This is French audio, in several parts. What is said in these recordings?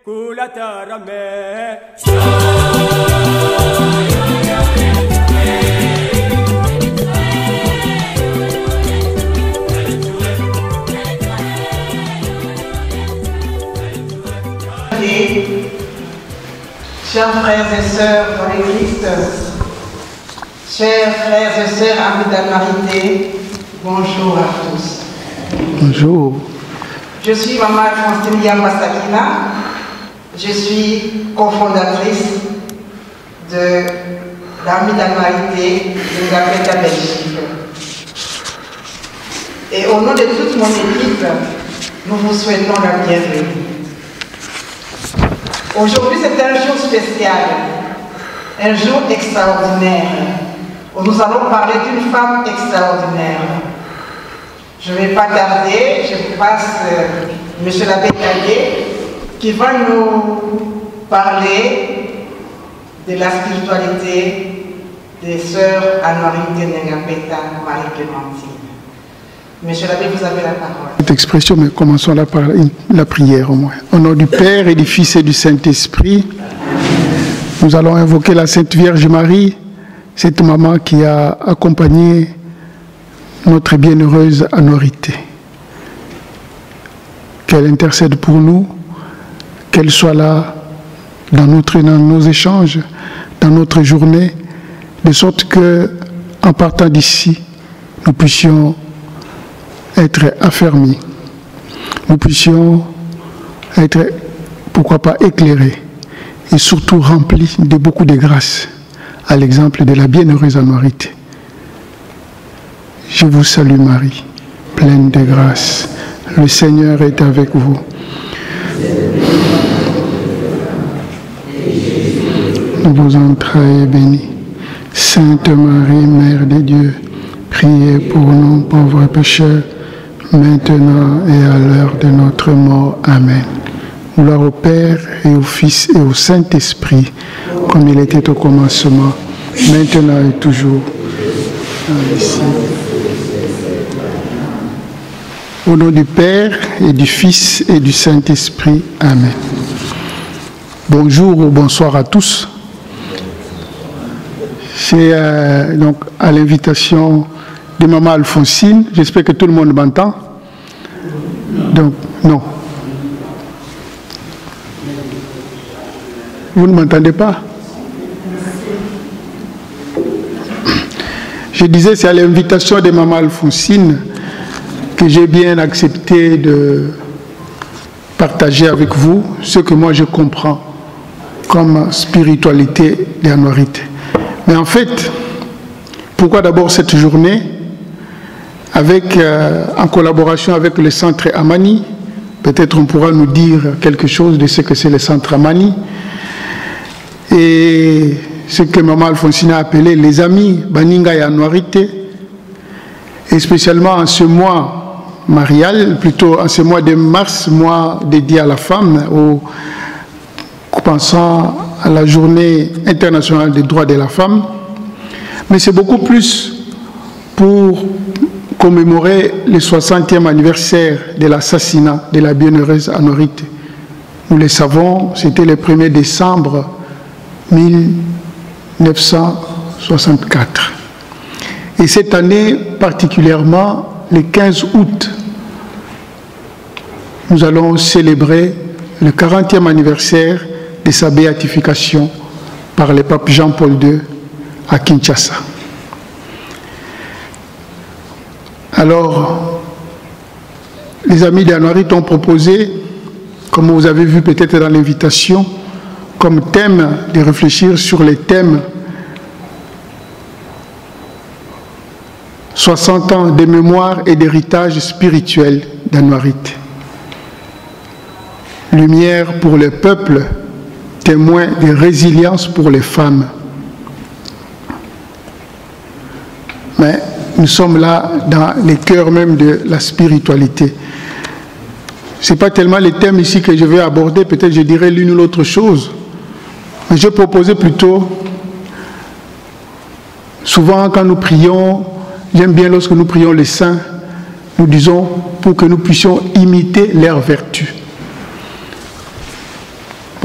Chers frères et sœurs dans le Christ, chers frères et sœurs amis d'Anarité, bonjour à tous. Bonjour. Je suis Maman Alphonsine Yambasakina, je suis cofondatrice de l'Armée d'Anarité de la Belgique. Et au nom de toute mon équipe, nous vous souhaitons la bienvenue. Aujourd'hui, c'est un jour spécial, un jour extraordinaire, où nous allons parler d'une femme extraordinaire. Je ne vais pas tarder, je passe M. l'abbé Caillé, qui va nous parler de la spiritualité des sœurs Anarité Nengapeta Marie-Clémentine. Monsieur l'abbé, vous avez la parole. Cette expression, mais commençons par la prière au moins. Au nom du Père et du Fils et du Saint-Esprit, nous allons invoquer la Sainte Vierge Marie, cette maman qui a accompagné notre bienheureuse Anarité. Qu'elle intercède pour nous, qu'elle soit là dans nos échanges, dans notre journée, de sorte que, en partant d'ici, nous puissions être affermis, nous puissions être, pourquoi pas, éclairés et surtout remplis de beaucoup de grâces, à l'exemple de la bienheureuse Anarité. Je vous salue Marie, pleine de grâce, le Seigneur est avec vous. Vos entrailles bénies, Sainte Marie, Mère de Dieu, priez pour nous pauvres pécheurs, maintenant et à l'heure de notre mort. Amen. Gloire au Père et au Fils et au Saint-Esprit, comme il était au commencement, maintenant et toujours. Au nom du Père et du Fils et du Saint-Esprit. Amen. Bonjour ou bonsoir à tous. C'est donc à l'invitation de Maman Alphonsine. J'espère que tout le monde m'entend. Donc, non. Vous ne m'entendez pas? Je disais, c'est à l'invitation de Maman Alphonsine que j'ai bien accepté de partager avec vous ce que moi je comprends comme spiritualité de l'Anarité. Mais en fait, pourquoi d'abord cette journée en collaboration avec le centre Amani? Peut-être on pourra nous dire quelque chose de ce que c'est le centre Amani et ce que Maman Alphonsine a appelé les amis Baninga et Anarité, et spécialement en ce mois marial, plutôt en ce mois de mars, mois dédié à la femme, pensant à la journée internationale des droits de la femme, mais c'est beaucoup plus pour commémorer le 60e anniversaire de l'assassinat de la bienheureuse Anarité. Nous le savons, c'était le 1er décembre 1964. Et cette année, particulièrement, le 15 août, nous allons célébrer le 40e anniversaire de sa béatification par le pape Jean-Paul II à Kinshasa. Alors, les amis d'Anarité ont proposé, comme vous avez vu peut-être dans l'invitation, comme thème de réfléchir sur les thèmes 60 ans de mémoire et d'héritage spirituel d'Anarité. Lumière pour le peuple, témoin de résilience pour les femmes. Mais nous sommes là dans le cœur même de la spiritualité. Ce n'est pas tellement les thèmes ici que je vais aborder, peut-être je dirais l'une ou l'autre chose. Mais je proposais plutôt, souvent quand nous prions, j'aime bien lorsque nous prions les saints, nous disons pour que nous puissions imiter leurs vertus.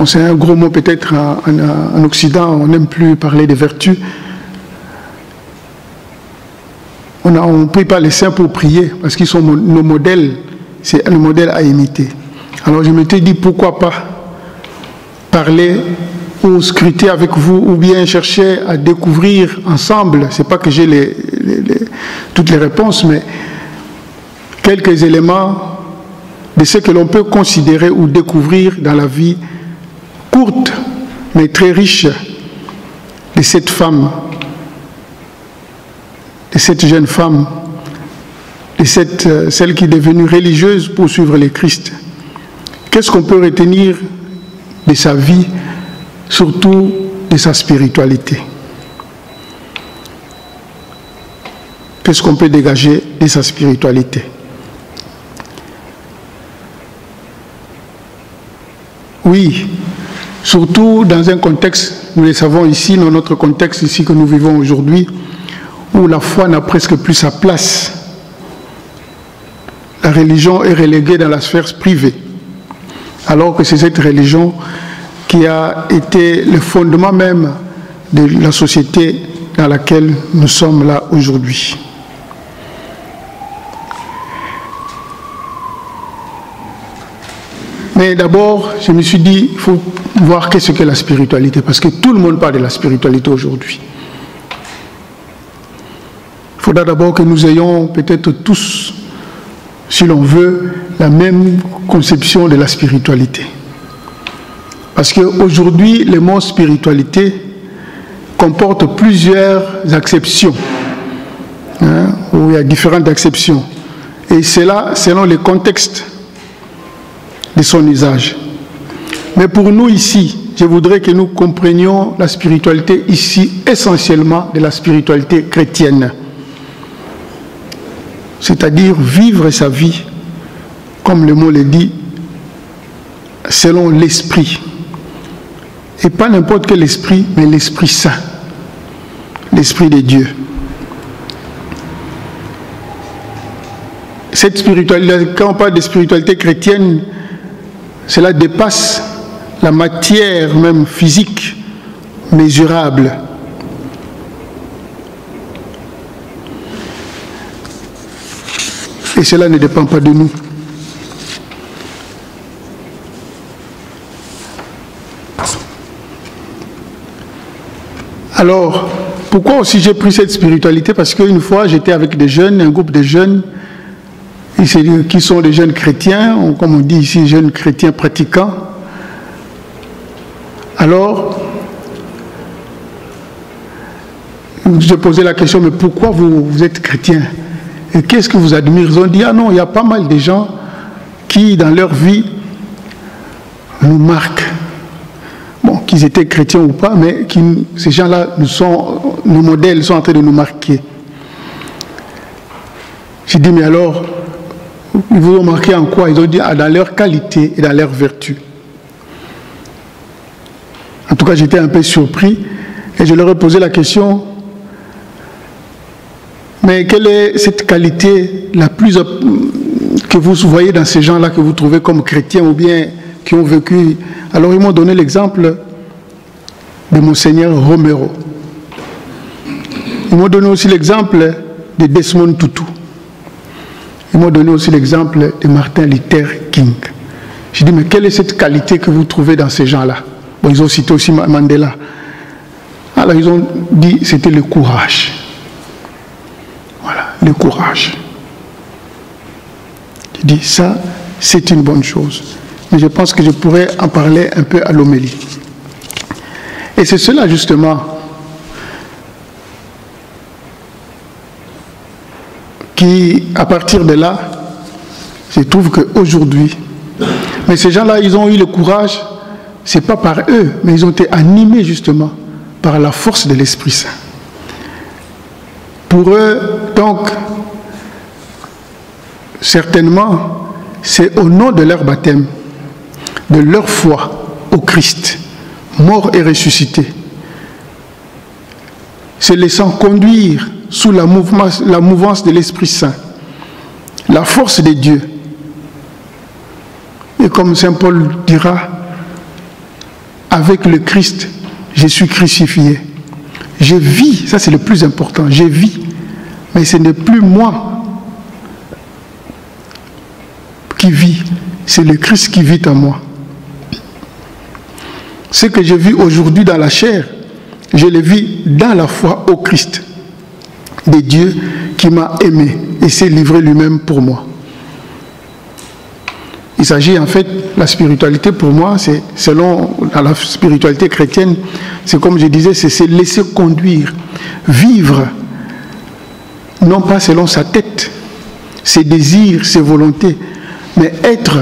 Bon, c'est un gros mot peut-être en Occident, on n'aime plus parler des vertus. On ne prie pas les saints pour prier, parce qu'ils sont nos modèles, c'est le modèle à imiter. Alors je m'étais dit, pourquoi pas parler ou scruter avec vous, ou bien chercher à découvrir ensemble, c'est pas que j'ai toutes les réponses, mais quelques éléments de ce que l'on peut considérer ou découvrir dans la vie courte, mais très riche de cette femme, de cette jeune femme, de celle qui est devenue religieuse pour suivre le Christ. Qu'est-ce qu'on peut retenir de sa vie, surtout de sa spiritualité? Qu'est-ce qu'on peut dégager de sa spiritualité? Oui, surtout dans un contexte, nous le savons ici, dans notre contexte ici que nous vivons aujourd'hui, où la foi n'a presque plus sa place. La religion est reléguée dans la sphère privée, alors que c'est cette religion qui a été le fondement même de la société dans laquelle nous sommes là aujourd'hui. Mais d'abord, je me suis dit, il faut voir qu'est-ce que la spiritualité, parce que tout le monde parle de la spiritualité aujourd'hui. Il faudra d'abord que nous ayons peut-être tous, si l'on veut, la même conception de la spiritualité. Parce qu'aujourd'hui, le mot spiritualité comporte plusieurs acceptions, où il y a différentes acceptions. Et c'est là, selon le contexte de son usage. Mais pour nous ici, je voudrais que nous comprenions la spiritualité ici, essentiellement de la spiritualité chrétienne. C'est-à-dire vivre sa vie, comme le mot le dit, selon l'esprit. Et pas n'importe quel esprit, mais l'Esprit Saint, l'Esprit de Dieu. Cette spiritualité, quand on parle de spiritualité chrétienne, cela dépasse la matière même physique, mesurable. Et cela ne dépend pas de nous. Alors, pourquoi aussi j'ai pris cette spiritualité? Parce qu'une fois, j'étais avec des jeunes, un groupe de jeunes, qui sont des jeunes chrétiens, comme on dit ici, jeunes chrétiens pratiquants. Alors, j'ai posé la question, mais pourquoi vous êtes chrétien? Et qu'est-ce que vous admirez? Ils ont dit, ah non, il y a pas mal de gens qui, dans leur vie, nous marquent. Bon, qu'ils étaient chrétiens ou pas, mais ces gens-là, nos modèles sont en train de nous marquer. J'ai dit, mais alors, ils vous ont marqué en quoi? Ils ont dit, ah, dans leur qualité et dans leur vertu. En tout cas, j'étais un peu surpris et je leur ai posé la question, mais quelle est cette qualité la plus que vous voyez dans ces gens-là que vous trouvez comme chrétiens ou bien qui ont vécu? Alors ils m'ont donné l'exemple de Monseigneur Romero. Ils m'ont donné aussi l'exemple de Desmond Tutu. Ils m'ont donné aussi l'exemple de Martin Luther King. J'ai dit, mais quelle est cette qualité que vous trouvez dans ces gens-là? Bon, ils ont cité aussi Mandela. Alors ils ont dit, c'était le courage. Voilà, le courage. J'ai dit, ça, c'est une bonne chose. Mais je pense que je pourrais en parler un peu à l'homélie. Et c'est cela, justement, qui, à partir de là, je trouve qu'aujourd'hui, mais ces gens-là, ils ont eu le courage, ce n'est pas par eux, mais ils ont été animés, justement, par la force de l'Esprit Saint. Pour eux, donc, certainement, c'est au nom de leur baptême, de leur foi au Christ, mort et ressuscité, se laissant conduire sous la mouvance de l'Esprit Saint, la force de Dieu. Et comme Saint Paul dira, avec le Christ, je suis crucifié. Je vis, ça c'est le plus important, je vis. Mais ce n'est plus moi qui vis, c'est le Christ qui vit en moi. Ce que je vis aujourd'hui dans la chair, je le vis dans la foi au Christ, de Dieu qui m'a aimé et s'est livré lui-même pour moi. Il s'agit en fait, la spiritualité pour moi, c'est selon la spiritualité chrétienne, c'est comme je disais, c'est se laisser conduire, vivre, non pas selon sa tête, ses désirs, ses volontés, mais être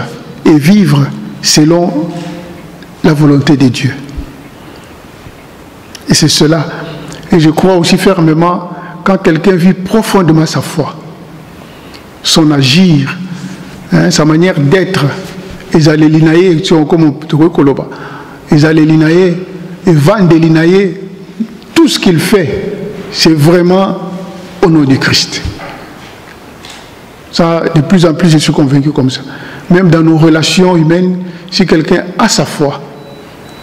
et vivre selon la volonté de Dieu. Et c'est cela. Et je crois aussi fermement, quand quelqu'un vit profondément sa foi, son agir, sa manière d'être, ils allaient l'inailler, comme ils allaient l'inailler, et vendre l'inailler, tout ce qu'il fait, c'est vraiment au nom du Christ. Ça, de plus en plus, je suis convaincu comme ça. Même dans nos relations humaines, si quelqu'un a sa foi,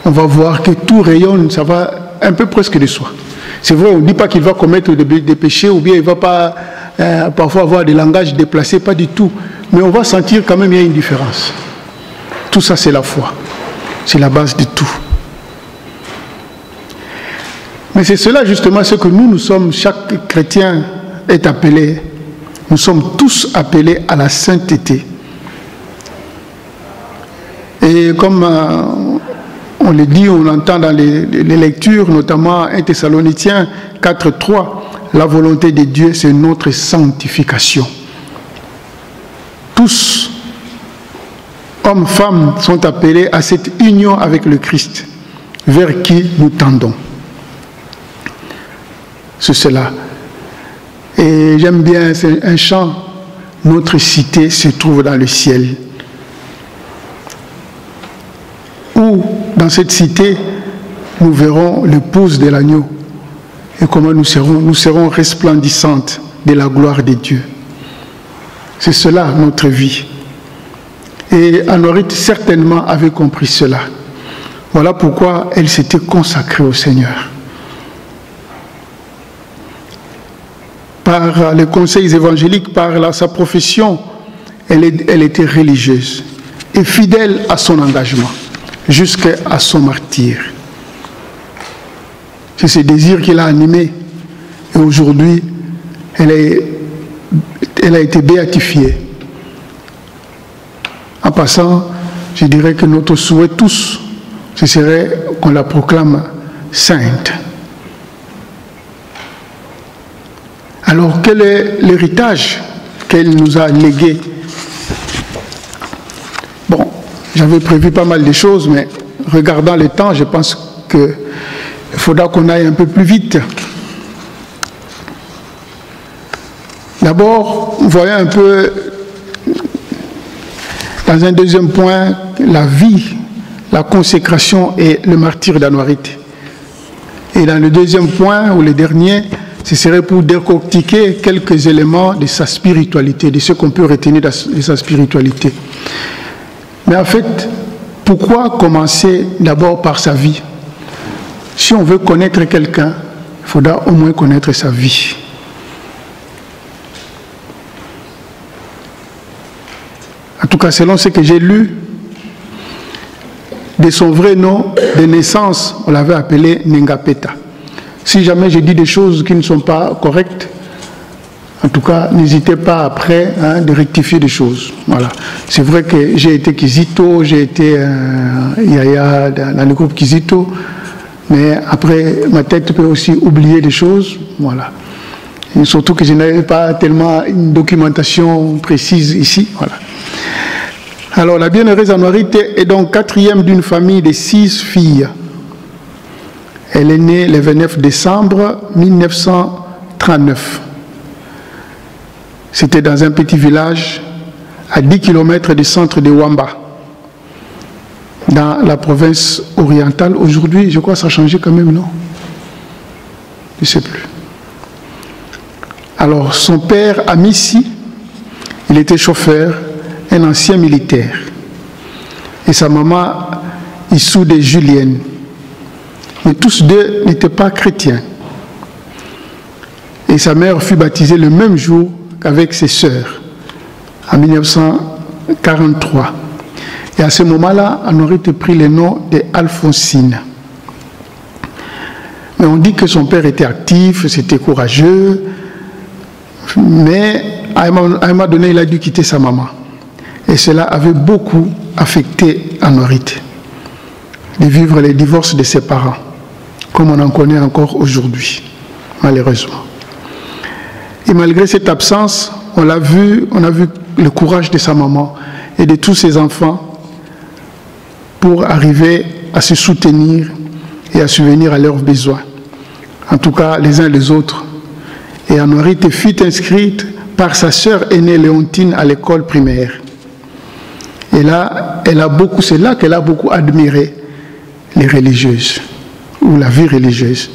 on va voir que tout rayonne, ça va un peu presque de soi. C'est vrai, on ne dit pas qu'il va commettre des péchés ou bien il ne va pas parfois avoir des langages déplacés, pas du tout. Mais on va sentir quand même qu'il y a une différence. Tout ça, c'est la foi. C'est la base de tout. Mais c'est cela justement ce que nous sommes, chaque chrétien est appelé. Nous sommes tous appelés à la sainteté. Et comme on le dit, on l'entend dans les lectures, notamment 1 Thessaloniciens 4:3, la volonté de Dieu, c'est notre sanctification. Tous, hommes, femmes, sont appelés à cette union avec le Christ, vers qui nous tendons. C'est cela. Et j'aime bien, c'est un chant, notre cité se trouve dans le ciel. Où, dans cette cité, nous verrons l'épouse de l'agneau. Et comment nous serons resplendissantes de la gloire de Dieu. C'est cela notre vie. Et Anouarit certainement avait compris cela. Voilà pourquoi elle s'était consacrée au Seigneur. Par les conseils évangéliques, par sa profession, elle était religieuse et fidèle à son engagement, jusqu'à son martyre. C'est ce désir qui l'a animée. Et aujourd'hui, elle a été béatifiée. En passant, je dirais que notre souhait tous, ce serait qu'on la proclame sainte. Alors, quel est l'héritage qu'elle nous a légué? Bon, j'avais prévu pas mal de choses, mais regardant le temps, je pense qu'il faudra qu'on aille un peu plus vite. D'abord, voyons un peu, dans un deuxième point, la vie, la consécration et le martyre d'Anouarit. Et dans le deuxième point, ou le dernier, ce serait pour décortiquer quelques éléments de sa spiritualité, de ce qu'on peut retenir de sa spiritualité. Mais en fait, pourquoi commencer d'abord par sa vie? Si on veut connaître quelqu'un, il faudra au moins connaître sa vie. En tout cas, selon ce que j'ai lu, de son vrai nom de naissance, on l'avait appelé Nengapeta. Si jamais je dis des choses qui ne sont pas correctes, en tout cas, n'hésitez pas après de rectifier des choses. Voilà. C'est vrai que j'ai été Kizito, j'ai été Yaya dans le groupe Kizito, mais après, ma tête peut aussi oublier des choses. Voilà. Et surtout que je n'avais pas tellement une documentation précise ici. Voilà. Alors, la bienheureuse Anouarit est donc quatrième d'une famille de 6 filles. Elle est née le 29 décembre 1939. C'était dans un petit village à 10 km du centre de Wamba, dans la province orientale. Aujourd'hui, je crois que ça a changé quand même, non? Je ne sais plus. Alors, son père, Amissi, il était chauffeur, un ancien militaire. Et sa maman, Issoudé Julienne, Mais tous deux n'étaient pas chrétiens. Et sa mère fut baptisée le même jour qu'avec ses sœurs, en 1943. Et à ce moment-là, Anorite prit le nom d'Alphonsine. Mais on dit que son père était actif, c'était courageux, mais à un moment donné, il a dû quitter sa maman. Et cela avait beaucoup affecté Anorite, de vivre les divorces de ses parents, comme on en connaît encore aujourd'hui, malheureusement. Et malgré cette absence, on a vu le courage de sa maman et de tous ses enfants pour arriver à se soutenir et à subvenir à leurs besoins. En tout cas, les uns les autres. Et Anorite fut inscrite par sa sœur aînée Léontine à l'école primaire. Et là, c'est là qu'elle a beaucoup admiré les religieuses, ou la vie religieuse.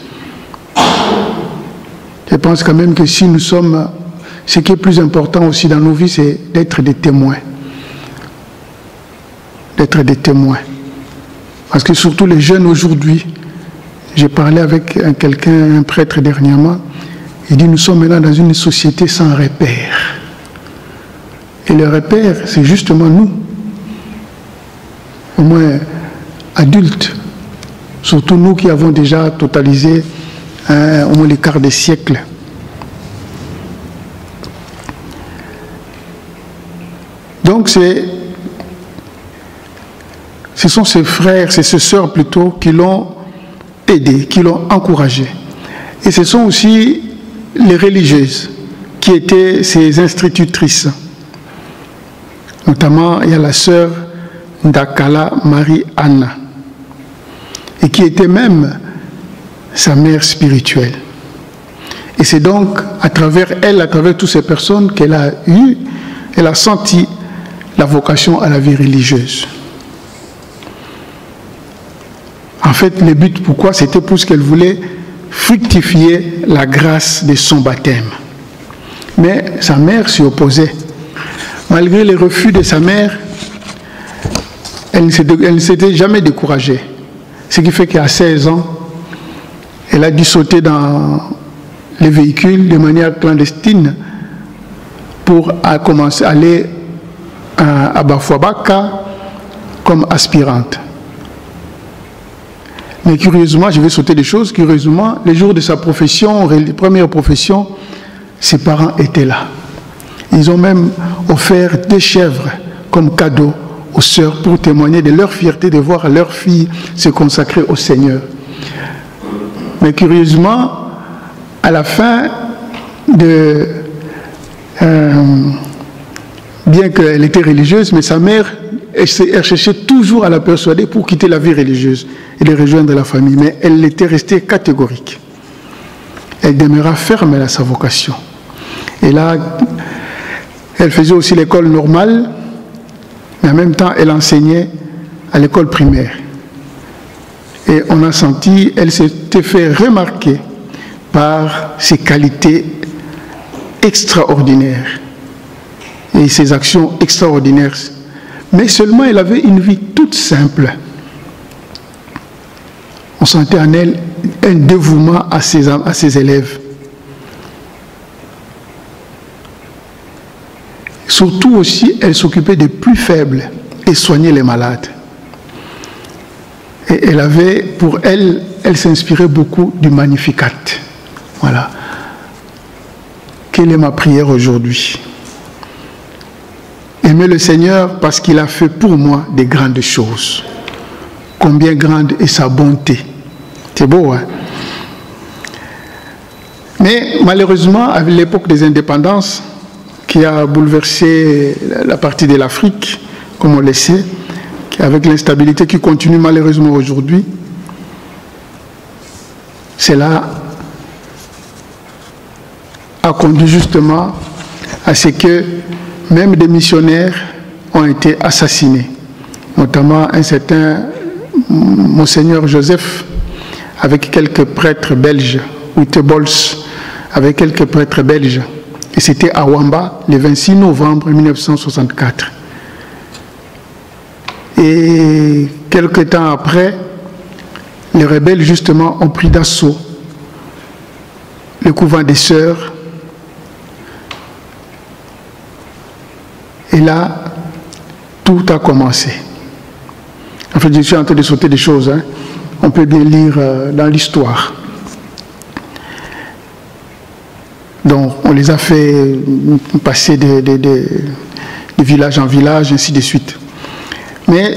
Je pense quand même que si nous sommes... Ce qui est plus important aussi dans nos vies, c'est d'être des témoins. D'être des témoins. Parce que surtout les jeunes aujourd'hui, j'ai parlé avec quelqu'un, un prêtre dernièrement, il dit nous sommes maintenant dans une société sans repère. Et le repère, c'est justement nous. Au moins adultes. Surtout nous qui avons déjà totalisé au moins les quarts des siècles. Donc ce sont ses frères, c'est ses sœurs plutôt, qui l'ont aidé, qui l'ont encouragé. Et ce sont aussi les religieuses qui étaient ses institutrices. Notamment, il y a la sœur Ndakala Marie-Anna, et qui était même sa mère spirituelle. Et c'est donc à travers elle, à travers toutes ces personnes qu'elle a eu, elle a senti la vocation à la vie religieuse. En fait, le but, pourquoi? C'était pour ce qu'elle voulait fructifier la grâce de son baptême. Mais sa mère s'y opposait. Malgré les refus de sa mère, elle ne s'était jamais découragée. Ce qui fait qu'à 16 ans, elle a dû sauter dans les véhicules de manière clandestine pour commencer à aller à Bafouabaka comme aspirante. Mais curieusement, je vais sauter des choses, curieusement, les jours de sa profession, première profession, ses parents étaient là. Ils ont même offert des chèvres comme cadeau aux sœurs pour témoigner de leur fierté de voir leur fille se consacrer au Seigneur. Mais curieusement, à la fin de... bien qu'elle était religieuse, mais sa mère, elle cherchait toujours à la persuader pour quitter la vie religieuse et de rejoindre la famille. Mais elle était restée catégorique. Elle demeura ferme à sa vocation. Et là, elle faisait aussi l'école normale, mais en même temps, elle enseignait à l'école primaire. Et on a senti, elle s'était fait remarquer par ses qualités extraordinaires et ses actions extraordinaires. Mais seulement, elle avait une vie toute simple. On sentait en elle un dévouement à ses élèves. Surtout aussi, elle s'occupait des plus faibles et soignait les malades. Et elle avait, pour elle, elle s'inspirait beaucoup du Magnificat. Voilà. Quelle est ma prière aujourd'hui? Aimer le Seigneur parce qu'il a fait pour moi des grandes choses. Combien grande est sa bonté. C'est beau, hein? Mais malheureusement, à l'époque des indépendances, qui a bouleversé la partie de l'Afrique, comme on le sait, avec l'instabilité qui continue malheureusement aujourd'hui, cela a conduit justement à ce que même des missionnaires ont été assassinés, notamment un certain Monseigneur Joseph, avec quelques prêtres belges, ou Tebols, avec quelques prêtres belges. Et c'était à Wamba, le 26 novembre 1964. Et quelques temps après, les rebelles justement ont pris d'assaut le couvent des sœurs. Et là, tout a commencé. En fait, je suis en train de sauter des choses. Hein. On peut bien lire dans l'histoire. Donc, on les a fait passer de village en village, ainsi de suite. Mais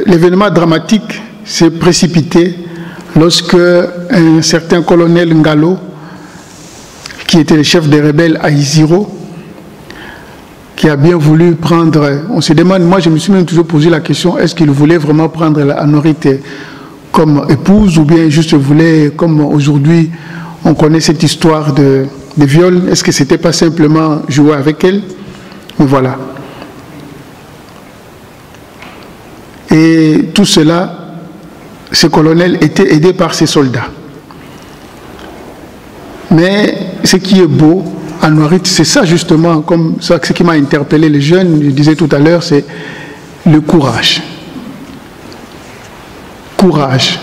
l'événement dramatique s'est précipité lorsque un certain colonel Ngalo, qui était le chef des rebelles à Isiro, qui a bien voulu prendre, on se demande, moi je me suis même toujours posé la question, est-ce qu'il voulait vraiment prendre Anorite comme épouse ou bien juste voulait, comme aujourd'hui on connaît cette histoire de viol, est-ce que c'était pas simplement jouer avec elle? Mais voilà. Et tout cela, ce colonel était aidé par ses soldats. Mais ce qui est beau, à Anorite, c'est ça justement, comme ça, ce qui m'a interpellé les jeunes, je disais tout à l'heure, c'est le courage. Courage.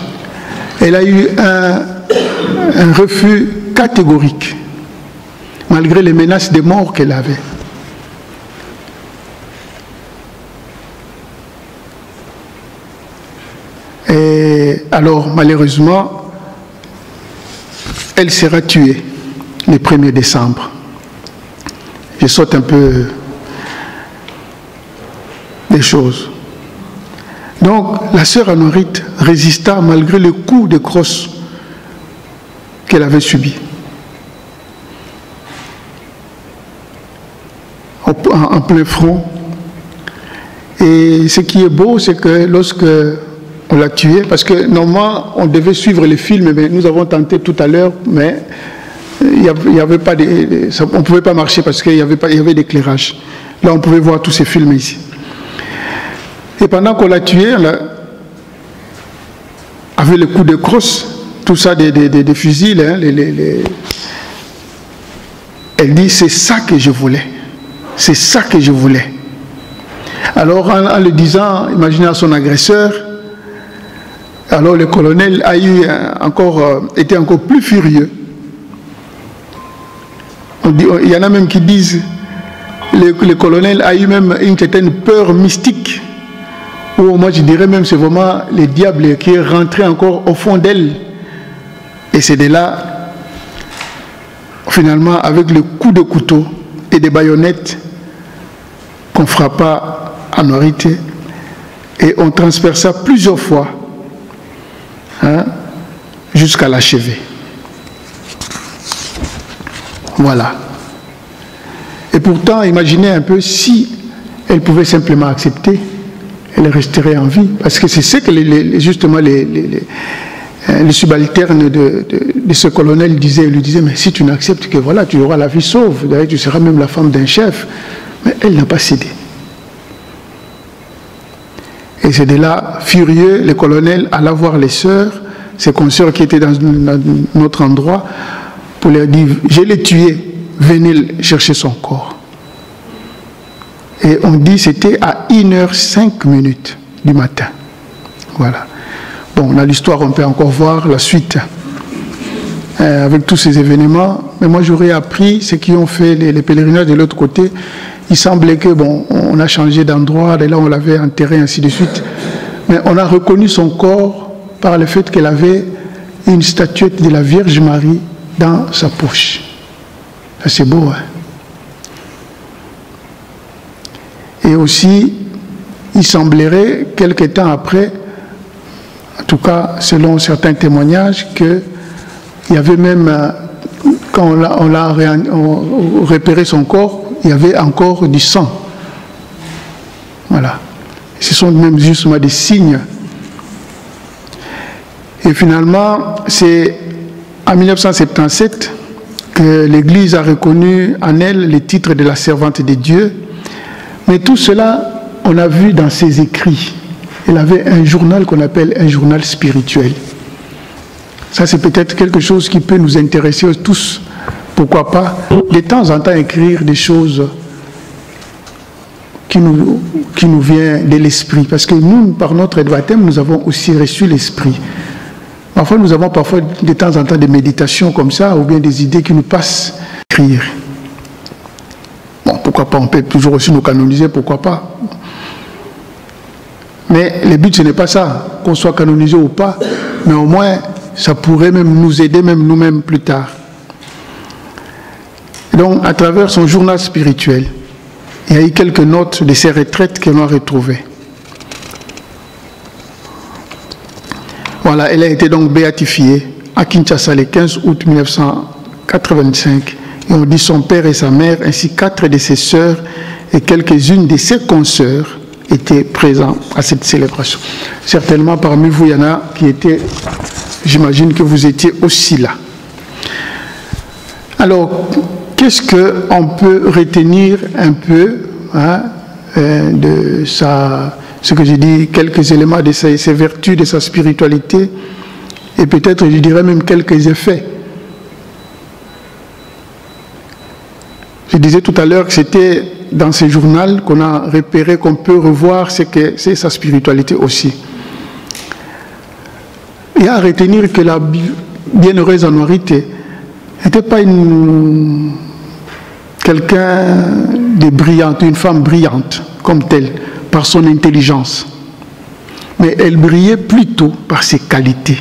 Elle a eu un refus catégorique, malgré les menaces de mort qu'elle avait. Et alors, malheureusement, elle sera tuée le 1er décembre. Je saute un peu des choses. Donc, la sœur Anorite résista malgré le coup de crosse qu'elle avait subi. En plein front. Et ce qui est beau, c'est que lorsque on l'a tuée, parce que normalement, on devait suivre les films, mais nous avons tenté tout à l'heure, mais il n'y avait pas on ne pouvait pas marcher parce qu'il y avait d'éclairage. Là, on pouvait voir tous ces films ici. Et pendant qu'on l'a tuée, avec le coup de crosse, tout ça des fusils, hein, elle dit, c'est ça que je voulais. C'est ça que je voulais. Alors, en le disant, imaginez à son agresseur, alors le colonel a eu était encore plus furieux. Il y en a même qui disent, le colonel a eu même une certaine peur mystique, ou moi je dirais même c'est vraiment le diable qui est rentré encore au fond d'elle. Et c'est de là, finalement, avec le coup de couteau et des baïonnettes, qu'on frappa Anorite et on transperça plusieurs fois, hein, jusqu'à l'achever. Voilà. Et pourtant, imaginez un peu, si elle pouvait simplement accepter, elle resterait en vie. Parce que c'est ce que justement les subalternes de ce colonel disaient. Ils lui disaient, mais si tu n'acceptes que voilà, tu auras la vie sauve. D'ailleurs, tu seras même la femme d'un chef. Mais elle n'a pas cédé. Et c'est de là, furieux, le colonel alla voir les sœurs, ses consoeurs qui étaient dans notre endroit, pour leur dire, je l'ai tué, venez chercher son corps. Et on dit c'était à 1h05 du matin. Voilà. Bon, dans l'histoire, on peut encore voir la suite avec tous ces événements. Mais moi, j'aurais appris ceux qui ont fait les pèlerinages de l'autre côté. Il semblait que, bon, on a changé d'endroit, et là, on l'avait enterré, ainsi de suite. Mais on a reconnu son corps par le fait qu'elle avait une statuette de la Vierge Marie dans sa poche. C'est beau, hein? Et aussi, il semblerait, quelque temps après, en tout cas selon certains témoignages, qu'il y avait même, quand on a repéré son corps, il y avait encore du sang. Voilà. Ce sont même justement des signes. Et finalement, c'est en 1977 que l'Église a reconnu en elle les titres de la servante de Dieu. Mais tout cela, on a vu dans ses écrits. Elle avait un journal qu'on appelle un journal spirituel. Ça, c'est peut-être quelque chose qui peut nous intéresser tous. Pourquoi pas, de temps en temps, écrire des choses qui nous viennent de l'esprit. Parce que nous, par notre baptême, nous avons aussi reçu l'esprit. Parfois, nous avons parfois de temps en temps des méditations comme ça, ou bien des idées qui nous passent à écrire. Bon, pourquoi pas, on peut toujours aussi nous canoniser, pourquoi pas. Mais le but, ce n'est pas ça, qu'on soit canonisé ou pas, mais au moins, ça pourrait même nous aider, même nous-mêmes, plus tard. Et donc, à travers son journal spirituel, il y a eu quelques notes de ses retraites qu'elle a retrouvées. Voilà, elle a été donc béatifiée à Kinshasa le 15 août 1985. Et on dit son père et sa mère, ainsi 4 de ses sœurs et quelques-unes de ses consoeurs étaient présents à cette célébration. Certainement parmi vous, il y en a qui étaient, j'imagine que vous étiez aussi là. Alors, qu'est-ce qu'on peut retenir un peu de ce que j'ai dit, quelques éléments de ses vertus, de sa spiritualité, et peut-être, je dirais même quelques effets. Je disais tout à l'heure que c'était dans ce journal qu'on a repéré, qu'on peut revoir, c'est sa spiritualité aussi. Et à retenir que la bienheureuse Anuarite n'était pas quelqu'un de brillante, une femme brillante comme telle, par son intelligence. Mais elle brillait plutôt par ses qualités,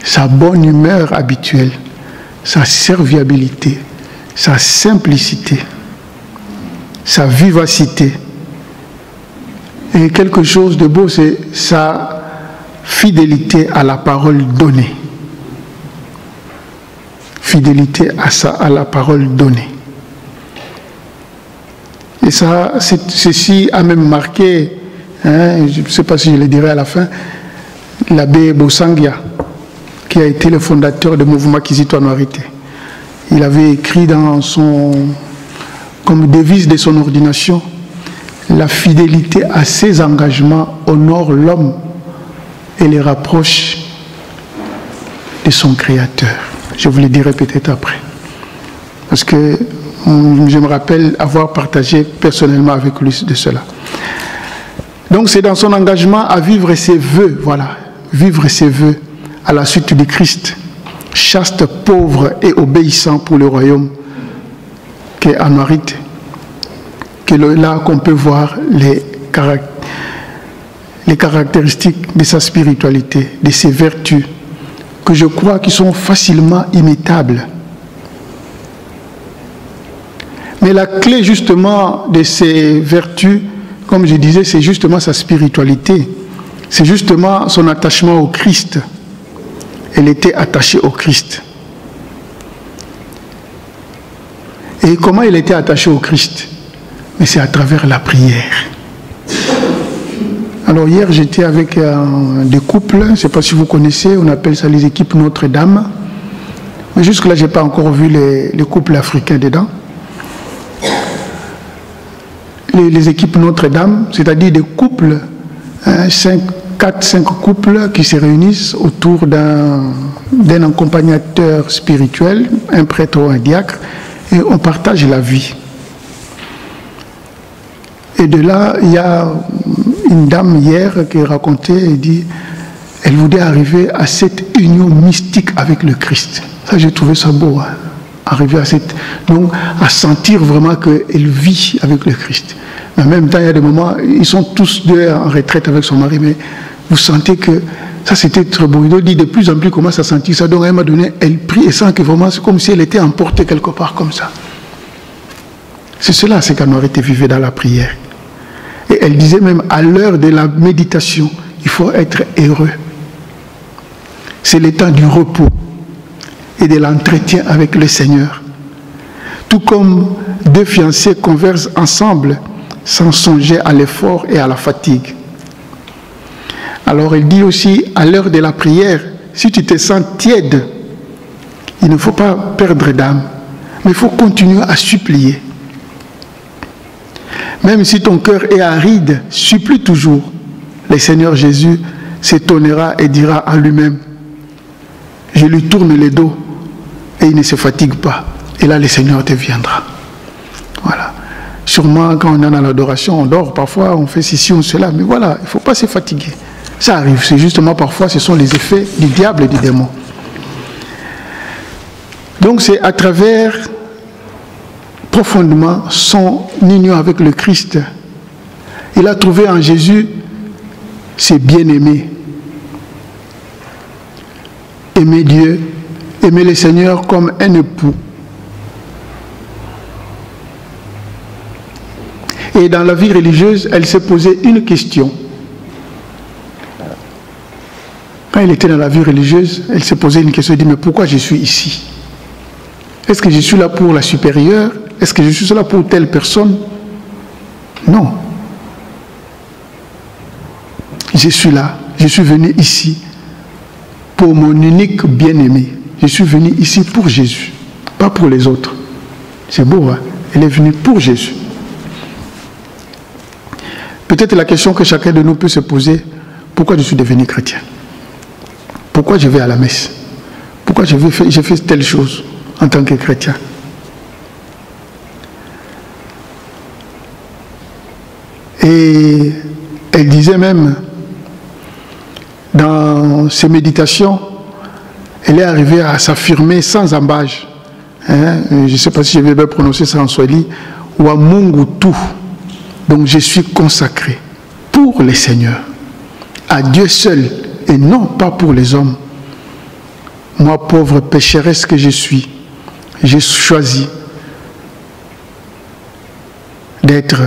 sa bonne humeur habituelle, sa serviabilité, sa simplicité, sa vivacité. Et quelque chose de beau, c'est sa fidélité à la parole donnée. Fidélité à la parole donnée. Et ça, ceci a même marqué, je ne sais pas si je le dirai à la fin, l'abbé Bosangia, qui a été le fondateur du mouvement Kizito Anuarite. Il avait écrit comme devise de son ordination, la fidélité à ses engagements honore l'homme et les rapproche de son Créateur. Je vous le dirai peut-être après. Parce que je me rappelle avoir partagé personnellement avec lui de cela. Donc c'est dans son engagement à vivre ses vœux, voilà, vivre ses vœux à la suite du Christ, chaste, pauvre et obéissant pour le royaume, qu'est Anuarite, que là qu'on peut voir les caractéristiques de sa spiritualité, de ses vertus, que je crois qui sont facilement imitables. Mais la clé justement de ses vertus, comme je disais, c'est justement sa spiritualité. C'est justement son attachement au Christ. Elle était attachée au Christ. Et comment elle était attachée au Christ? Mais c'est à travers la prière. Alors hier, j'étais avec des couples, je ne sais pas si vous connaissez, on appelle ça les équipes Notre-Dame. Mais jusque-là, je n'ai pas encore vu les couples africains dedans. Les équipes Notre-Dame, c'est-à-dire des couples, 4-5 couples qui se réunissent autour d'un accompagnateur spirituel, un prêtre ou un diacre, et on partage la vie. Et de là, il y a une dame hier qui racontait et dit, elle voulait arriver à cette union mystique avec le Christ. Ça, j'ai trouvé ça beau, hein. Arriver à donc à sentir vraiment qu'elle vit avec le Christ. Mais en même temps, il y a des moments, ils sont tous deux en retraite avec son mari, mais vous sentez que ça c'était très beau. Il dit de plus en plus comment ça sentit ça. Donc elle m'a donné, elle prie et sent que vraiment c'est comme si elle était emportée quelque part comme ça. C'est cela, c'est qu'Anuarite vivait dans la prière. Et elle disait même à l'heure de la méditation, il faut être heureux. C'est le temps du repos et de l'entretien avec le Seigneur. Tout comme deux fiancés conversent ensemble sans songer à l'effort et à la fatigue. Alors il dit aussi, à l'heure de la prière, si tu te sens tiède, il ne faut pas perdre d'âme, mais il faut continuer à supplier. Même si ton cœur est aride, supplie toujours. Le Seigneur Jésus s'étonnera et dira à lui-même, je lui tourne le dos et il ne se fatigue pas. Et là, le Seigneur te viendra. Voilà. Sûrement, quand on est dans l'adoration, on dort parfois, on fait ceci ou cela, mais voilà, il ne faut pas se fatiguer. Ça arrive, c'est justement parfois, ce sont les effets du diable et du démon. Donc c'est à travers profondément son union avec le Christ. Il a trouvé en Jésus ses bien-aimés. Aimer Dieu, aimer le Seigneur comme un époux. Et dans la vie religieuse, elle s'est posée une question. Quand elle était dans la vie religieuse, elle s'est posé une question, elle dit, mais pourquoi je suis ici? Est-ce que je suis là pour la supérieure? Est-ce que je suis là pour telle personne? Non. Je suis là, je suis venu ici pour mon unique bien-aimé. Je suis venu ici pour Jésus, pas pour les autres. C'est beau, hein? Elle est venue pour Jésus. Peut-être la question que chacun de nous peut se poser, pourquoi je suis devenu chrétien? Pourquoi je vais à la messe? Pourquoi je fais telle chose en tant que chrétien? Et elle disait même, dans ses méditations, elle est arrivée à s'affirmer sans embâche. Hein? Je ne sais pas si je vais bien prononcer ça en swahili. Wa Mungu tu. Donc je suis consacré pour les seigneurs, à Dieu seul et non pas pour les hommes. Moi, pauvre pécheresse que je suis, j'ai choisi d'être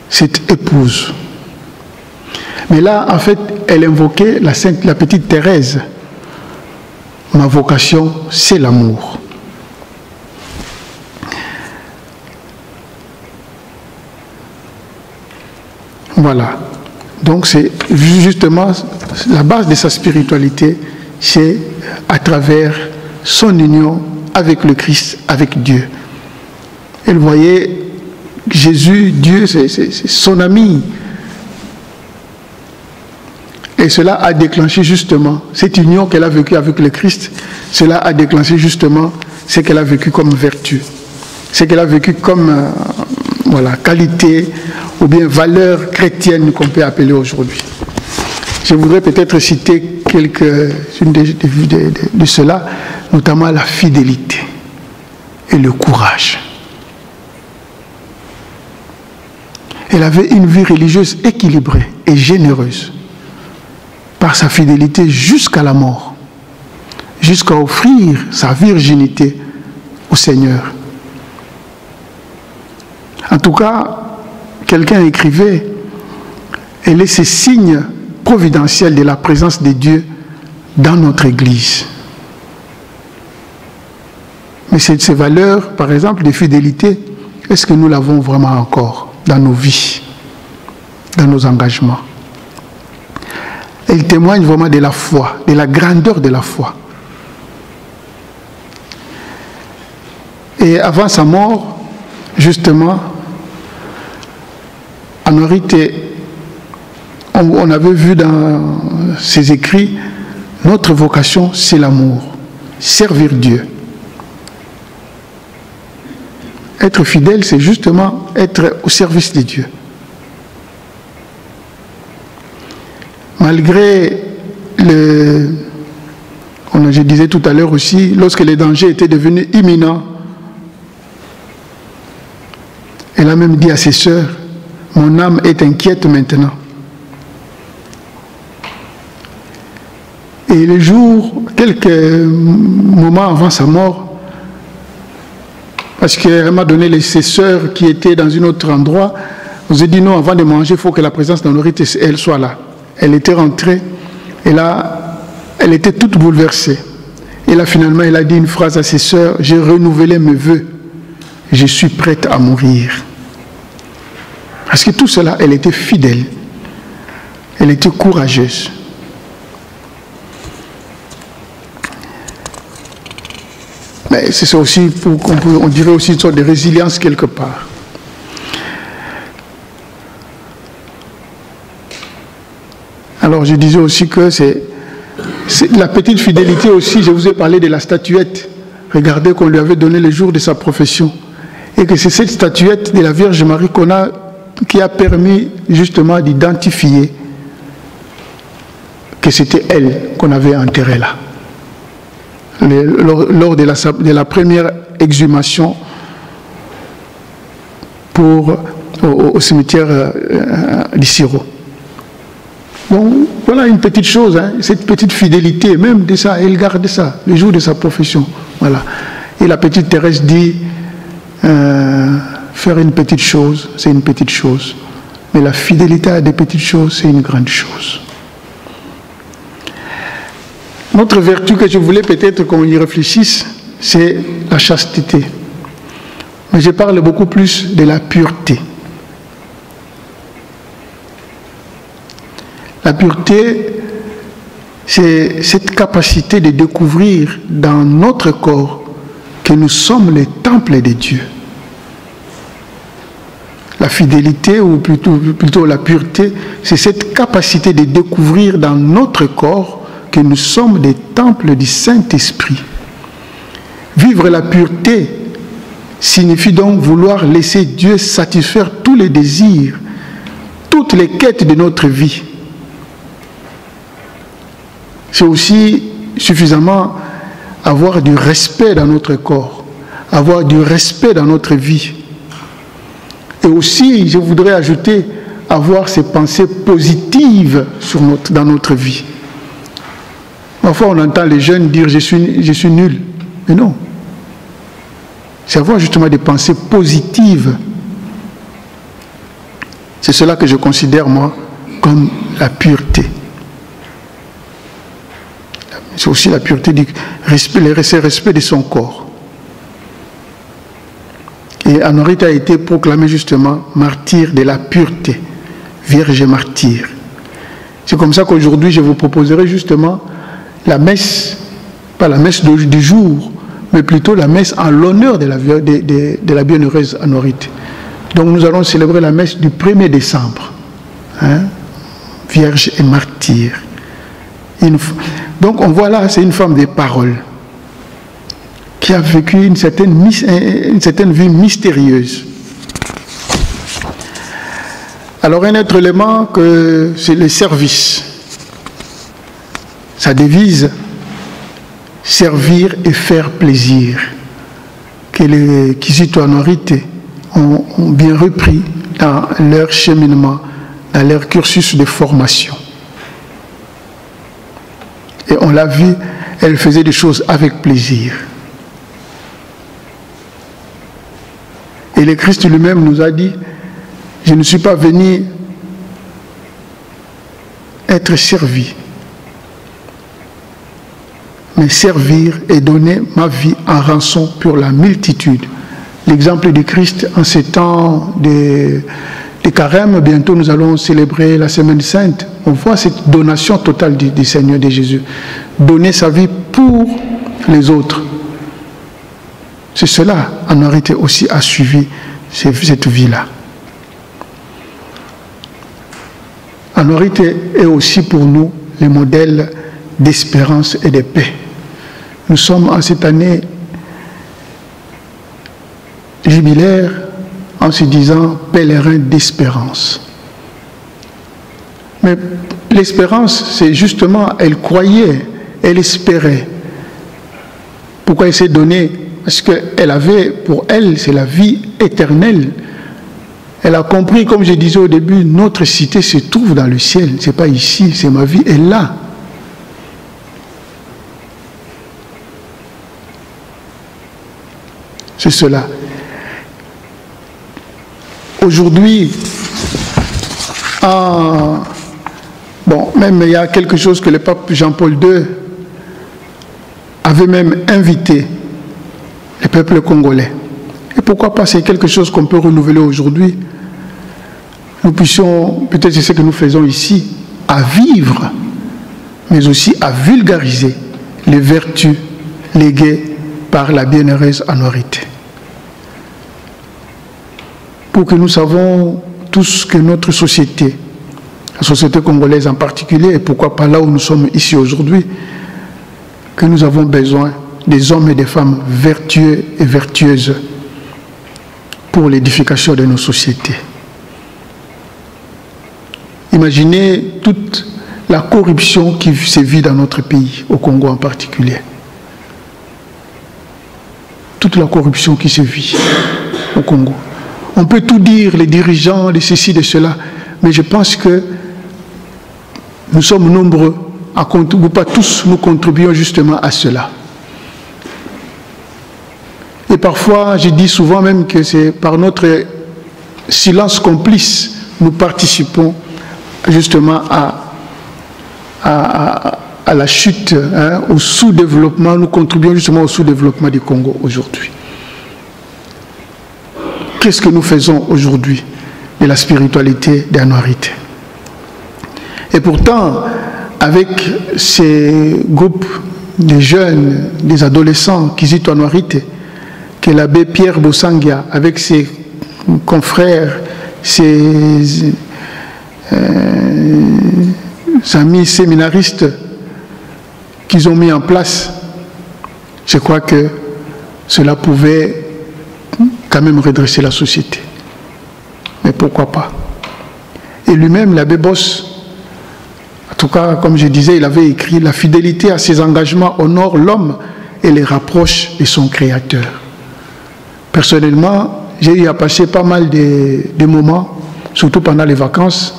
cette épouse. Mais là, en fait, elle invoquait la petite Thérèse. Ma vocation, c'est l'amour. Voilà. Donc c'est justement la base de sa spiritualité, c'est à travers son union avec le Christ, avec Dieu. Elle voyait Jésus, Dieu, c'est son ami. Et cela a déclenché justement, cette union qu'elle a vécue avec le Christ, cela a déclenché justement ce qu'elle a vécu comme vertu, ce qu'elle a vécu comme voilà, qualité ou bien valeur chrétienne qu'on peut appeler aujourd'hui. Je voudrais peut-être citer quelques-unes de cela, notamment la fidélité et le courage. Elle avait une vie religieuse équilibrée et généreuse par sa fidélité jusqu'à la mort, jusqu'à offrir sa virginité au Seigneur. En tout cas, quelqu'un écrivait, elle est ce signe providentiel de la présence de Dieu dans notre Église. Mais ces valeurs, par exemple, de fidélité, est-ce que nous l'avons vraiment encore dans nos vies, dans nos engagements? Elle témoigne vraiment de la foi, de la grandeur de la foi. Et avant sa mort, justement, Anorite, on avait vu dans ses écrits, notre vocation, c'est l'amour, servir Dieu. Être fidèle, c'est justement être au service de Dieu. Malgré je disais tout à l'heure aussi, lorsque les dangers étaient devenus imminents, elle a même dit à ses sœurs, mon âme est inquiète maintenant. Et le jour, quelques moments avant sa mort, parce qu'elle m'a donné ses sœurs qui étaient dans un autre endroit, on s'est dit non, avant de manger, il faut que la présence d'Anorite, elle soit là. Elle était rentrée, et là, elle était toute bouleversée. Et là, finalement, elle a dit une phrase à ses sœurs, j'ai renouvelé mes vœux, je suis prête à mourir. Parce que tout cela, elle était fidèle, elle était courageuse. Mais c'est aussi, on dirait aussi une sorte de résilience quelque part. Alors je disais aussi que c'est la petite fidélité aussi, je vous ai parlé de la statuette, regardez qu'on lui avait donné le jour de sa profession. Et que c'est cette statuette de la Vierge Marie qui a permis justement d'identifier que c'était elle qu'on avait enterrée là. Lors de la première exhumation au cimetière d'Issiro. Bon, voilà une petite chose, hein, cette petite fidélité, même de ça, elle garde ça, le jour de sa profession. Voilà. Et la petite Thérèse dit, faire une petite chose, c'est une petite chose. Mais la fidélité à des petites choses, c'est une grande chose. Notre vertu que je voulais peut-être qu'on y réfléchisse, c'est la chasteté. Mais je parle beaucoup plus de la pureté. La pureté, c'est cette capacité de découvrir dans notre corps que nous sommes les temples de Dieu. La fidélité, ou plutôt la pureté, c'est cette capacité de découvrir dans notre corps que nous sommes des temples du Saint-Esprit. Vivre la pureté signifie donc vouloir laisser Dieu satisfaire tous les désirs, toutes les quêtes de notre vie. C'est aussi suffisamment avoir du respect dans notre corps, avoir du respect dans notre vie. Et aussi, je voudrais ajouter, avoir ces pensées positives dans notre vie. Parfois, on entend les jeunes dire « je suis nul ». Mais non. C'est avoir justement des pensées positives. C'est cela que je considère, moi, comme la pureté. C'est aussi la pureté du respect de son corps. Et Anorite a été proclamée justement martyr de la pureté, vierge martyr. C'est comme ça qu'aujourd'hui, je vous proposerai justement la messe, pas la messe du jour, mais plutôt la messe en l'honneur de la bienheureuse Anorite. Donc nous allons célébrer la messe du 1er décembre. Hein? Vierge et martyr. Donc on voit là, c'est une femme de parole qui a vécu une certaine vie mystérieuse. Alors un autre élément, c'est le service. Sa devise, servir et faire plaisir, que les Kizito Anorite ont bien repris dans leur cheminement, dans leur cursus de formation. Et on l'a vu, elle faisait des choses avec plaisir. Et le Christ lui-même nous a dit, je ne suis pas venu être servi, mais servir et donner ma vie en rançon pour la multitude. L'exemple du Christ en ces temps de carême, bientôt nous allons célébrer la Semaine Sainte. On voit cette donation totale du Seigneur de Jésus. Donner sa vie pour les autres. C'est cela, Anorite aussi a suivi cette vie-là. Anorite est aussi pour nous le modèle d'espérance et de paix. Nous sommes en cette année jubilaire en se disant pèlerin d'espérance. Mais l'espérance, c'est justement, elle croyait, elle espérait. Pourquoi elle s'est donnée? Parce qu'elle avait, pour elle, c'est la vie éternelle. Elle a compris, comme je disais au début, notre cité se trouve dans le ciel. Ce n'est pas ici, c'est ma vie est là. C'est cela. Aujourd'hui, même il y a quelque chose que le pape Jean-Paul II avait même invité le peuple congolais. Et pourquoi pas, c'est quelque chose qu'on peut renouveler aujourd'hui. Nous puissions, peut-être c'est ce que nous faisons ici, à vivre, mais aussi à vulgariser les vertus léguées par la bienheureuse Anorite. Pour que nous savons tous que notre société, la société congolaise en particulier, et pourquoi pas là où nous sommes ici aujourd'hui, que nous avons besoin des hommes et des femmes vertueux et vertueuses pour l'édification de nos sociétés. Imaginez toute la corruption qui se vit dans notre pays, au Congo en particulier. Toute la corruption qui se vit au Congo. On peut tout dire, les dirigeants, de ceci, de cela, mais je pense que nous sommes nombreux à contribuer, pas tous, nous contribuons justement à cela. Et parfois, je dis souvent même que c'est par notre silence complice, nous participons justement à la chute, hein, au sous-développement, nous contribuons justement au sous-développement du Congo aujourd'hui. Qu'est-ce que nous faisons aujourd'hui de la spiritualité d'Anuarité? Et pourtant, avec ces groupes de jeunes, des adolescents qui sont en Anuarité, que l'abbé Pierre Bosangia, avec ses confrères, ses amis séminaristes qu'ils ont mis en place, je crois que cela pouvait quand même redresser la société. Mais pourquoi pas? Et lui-même, l'abbé Boss, en tout cas, comme je disais, il avait écrit « La fidélité à ses engagements honore l'homme et les rapproche de son Créateur ». Personnellement, j'ai eu à passer pas mal de moments, surtout pendant les vacances,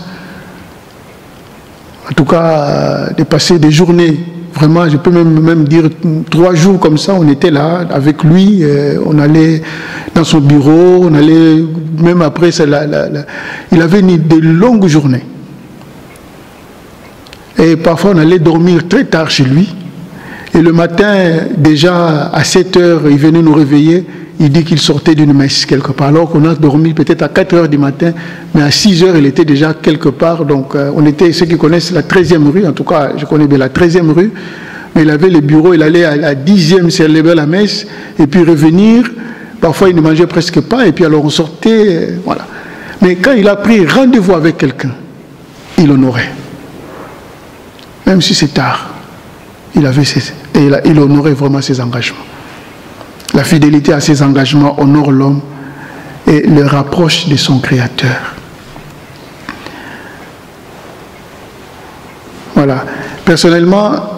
en tout cas, de passer des journées, vraiment, je peux même dire 3 jours comme ça, on était là avec lui, on allait dans son bureau, on allait, même après, il avait de longues journées. Et parfois, on allait dormir très tard chez lui. Et le matin, déjà à 7 heures, il venait nous réveiller. Il dit qu'il sortait d'une messe quelque part. Alors qu'on a dormi peut-être à 4 heures du matin, mais à 6 heures, il était déjà quelque part. Donc, on était, ceux qui connaissent la 13e rue, en tout cas, je connais bien la 13e rue. Mais il avait le bureau, il allait à la 10e célébrer la messe, et puis revenir. Parfois, il ne mangeait presque pas, et puis alors on sortait, voilà. Mais quand il a pris rendez-vous avec quelqu'un, il honorait. Même si c'est tard, il honorait vraiment ses engagements. La fidélité à ses engagements honore l'homme et le rapproche de son Créateur. Voilà. Personnellement,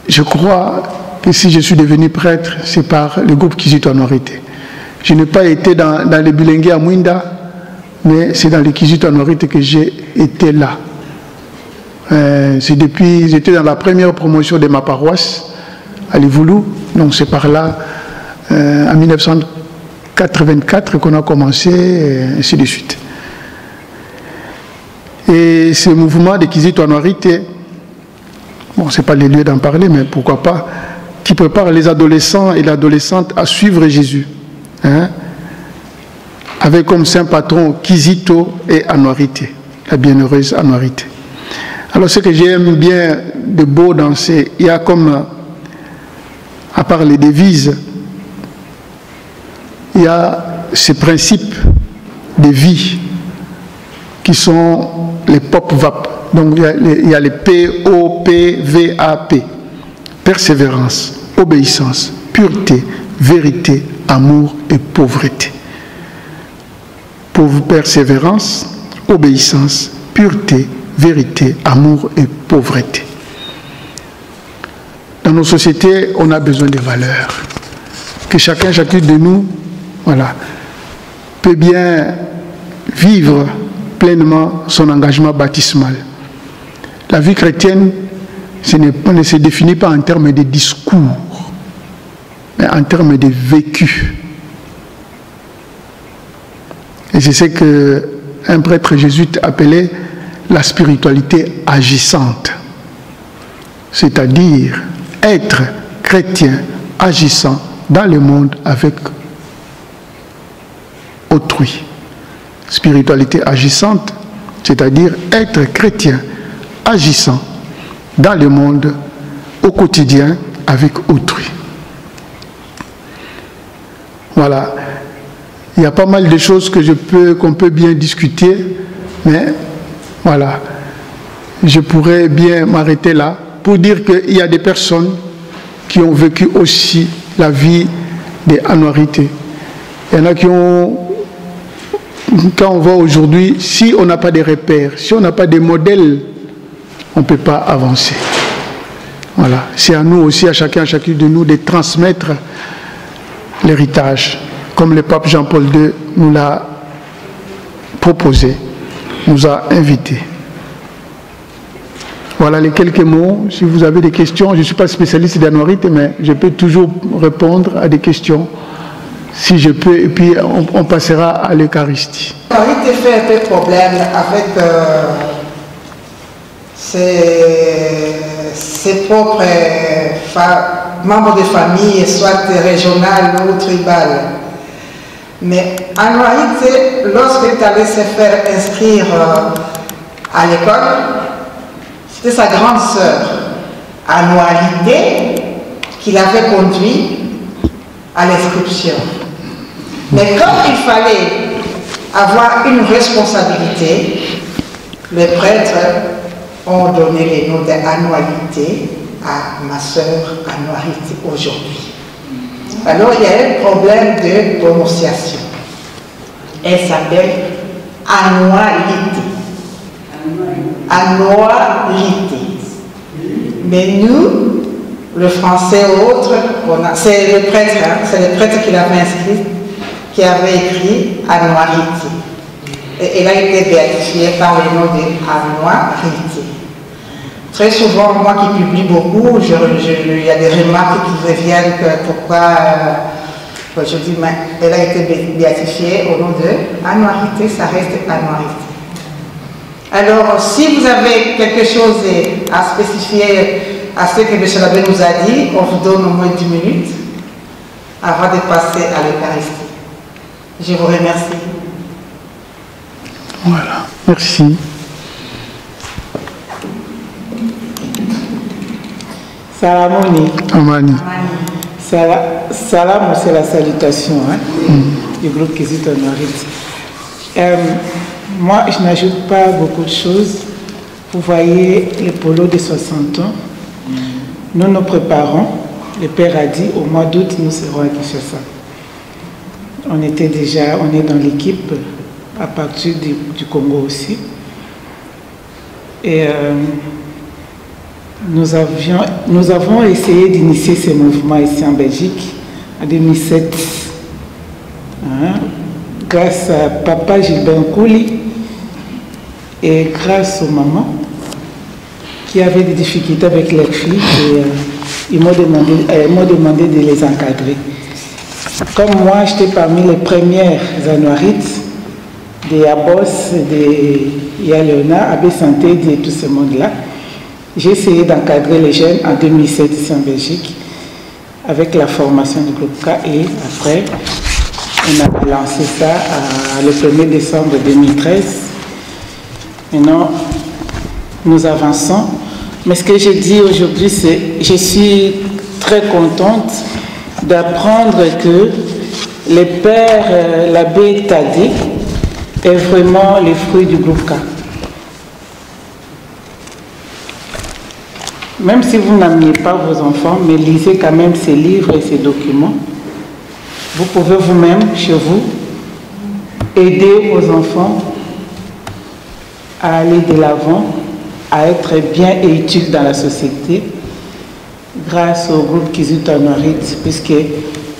je crois que si je suis devenu prêtre, c'est par le groupe Kizito Anuarité. Je n'ai pas été dans les Bilingués à Mwinda, mais c'est dans les Kizito Anuarité que j'ai été là. C'est depuis, j'étais dans la première promotion de ma paroisse, à Livoulou, donc c'est par là, en 1984 qu'on a commencé, et ainsi de suite. Et ce mouvement de Kizito Anuarité, bon, ce n'est pas le lieu d'en parler, mais pourquoi pas, qui prépare les adolescents et les adolescentes à suivre Jésus, hein, avec comme saint patron Kizito et Anuarité, la bienheureuse Anuarité. Alors ce que j'aime bien de beau dans ces, il y a comme, à part les devises, il y a ces principes de vie qui sont les POP-VAP. Donc il y a les P-O-P-V-A-P. Persévérance, obéissance, pureté, vérité, amour et pauvreté. Persévérance, obéissance, pureté, vérité, amour et pauvreté. Dans nos sociétés, on a besoin de valeurs. Que chacune de nous, voilà, peut bien vivre pleinement son engagement baptismal. La vie chrétienne ne se définit pas en termes de discours, mais en termes de vécu. Et c'est ce qu'un prêtre jésuite appelait la spiritualité agissante, c'est-à-dire être chrétien agissant dans le monde avec autrui. Spiritualité agissante, c'est-à-dire être chrétien agissant dans le monde au quotidien avec autrui. Voilà. Il y a pas mal de choses qu'on peut bien discuter, mais voilà, je pourrais bien m'arrêter là pour dire qu'il y a des personnes qui ont vécu aussi la vie des Anuarités. Il y en a qui ont, quand on voit aujourd'hui, si on n'a pas de repères, si on n'a pas de modèles on ne peut pas avancer. Voilà. C'est à nous aussi, à chacun, à chacune de nous, de transmettre l'héritage, comme le pape Jean-Paul II nous l'a proposé, nous a invités. Voilà les quelques mots. Si vous avez des questions, je ne suis pas spécialiste d'Anuarite, mais je peux toujours répondre à des questions, si je peux, et puis on passera à l'Eucharistie. L'Anuarite fait un peu problème avec ses propres membres de famille, soit régionales ou tribales. Mais Anuarite, lorsqu'il allait se faire inscrire à l'école, c'était sa grande sœur, Anuarité, qui l'avait conduit à l'inscription. Mais comme il fallait avoir une responsabilité, les prêtres ont donné les noms d'Anuarité à ma sœur Anuarité aujourd'hui. Alors il y a un problème de prononciation. Elle s'appelle Anuarité. Anuarité. Mais nous, le français ou autre, c'est le prêtre, c'est le prêtre qui l'avait inscrit, qui avait écrit Anuarité. Et elle a été béatifiée par le nom d'Anuarité. Très souvent, moi qui publie beaucoup, il y a des remarques qui reviennent que pourquoi je dis, mais elle a été béatifiée au nom de Anuarité, ça reste Anuarité. Alors, si vous avez quelque chose à spécifier à ce que M. l'abbé nous a dit, on vous donne au moins 10 minutes avant de passer à l'Eucharistie. Je vous remercie. Voilà, merci. Salamoni. Amani. Salam, c'est la salutation du groupe Kizito Anuarite. Moi, je n'ajoute pas beaucoup de choses. Vous voyez le polo de 60 ans. Nous nous préparons. Le Père a dit, au mois d'août, nous serons à Kinshasa. On est dans l'équipe à partir du Congo aussi. Et nous avons essayé d'initier ce mouvement ici en Belgique en 2007. Grâce à papa Gilbert Kouli et grâce aux mamans qui avaient des difficultés avec leurs filles, et ils m'ont demandé de les encadrer. Comme moi, j'étais parmi les premières Anuarites, des Abos, des Léona, Abbé Santé, de tout ce monde-là, j'ai essayé d'encadrer les jeunes en 2007 ici en Belgique avec la formation du groupe K, et après on a lancé ça le 1er décembre 2013. Maintenant, nous avançons. Mais ce que je dis aujourd'hui, c'est que je suis très contente d'apprendre que le Père, l'abbé Tadé, est vraiment le fruit du groupe K. Même si vous n'amenez pas vos enfants, mais lisez quand même ces livres et ces documents. Vous pouvez vous-même, chez vous, aider vos enfants à aller de l'avant, à être bien et utile dans la société, grâce au groupe Kizito Anuarite, puisque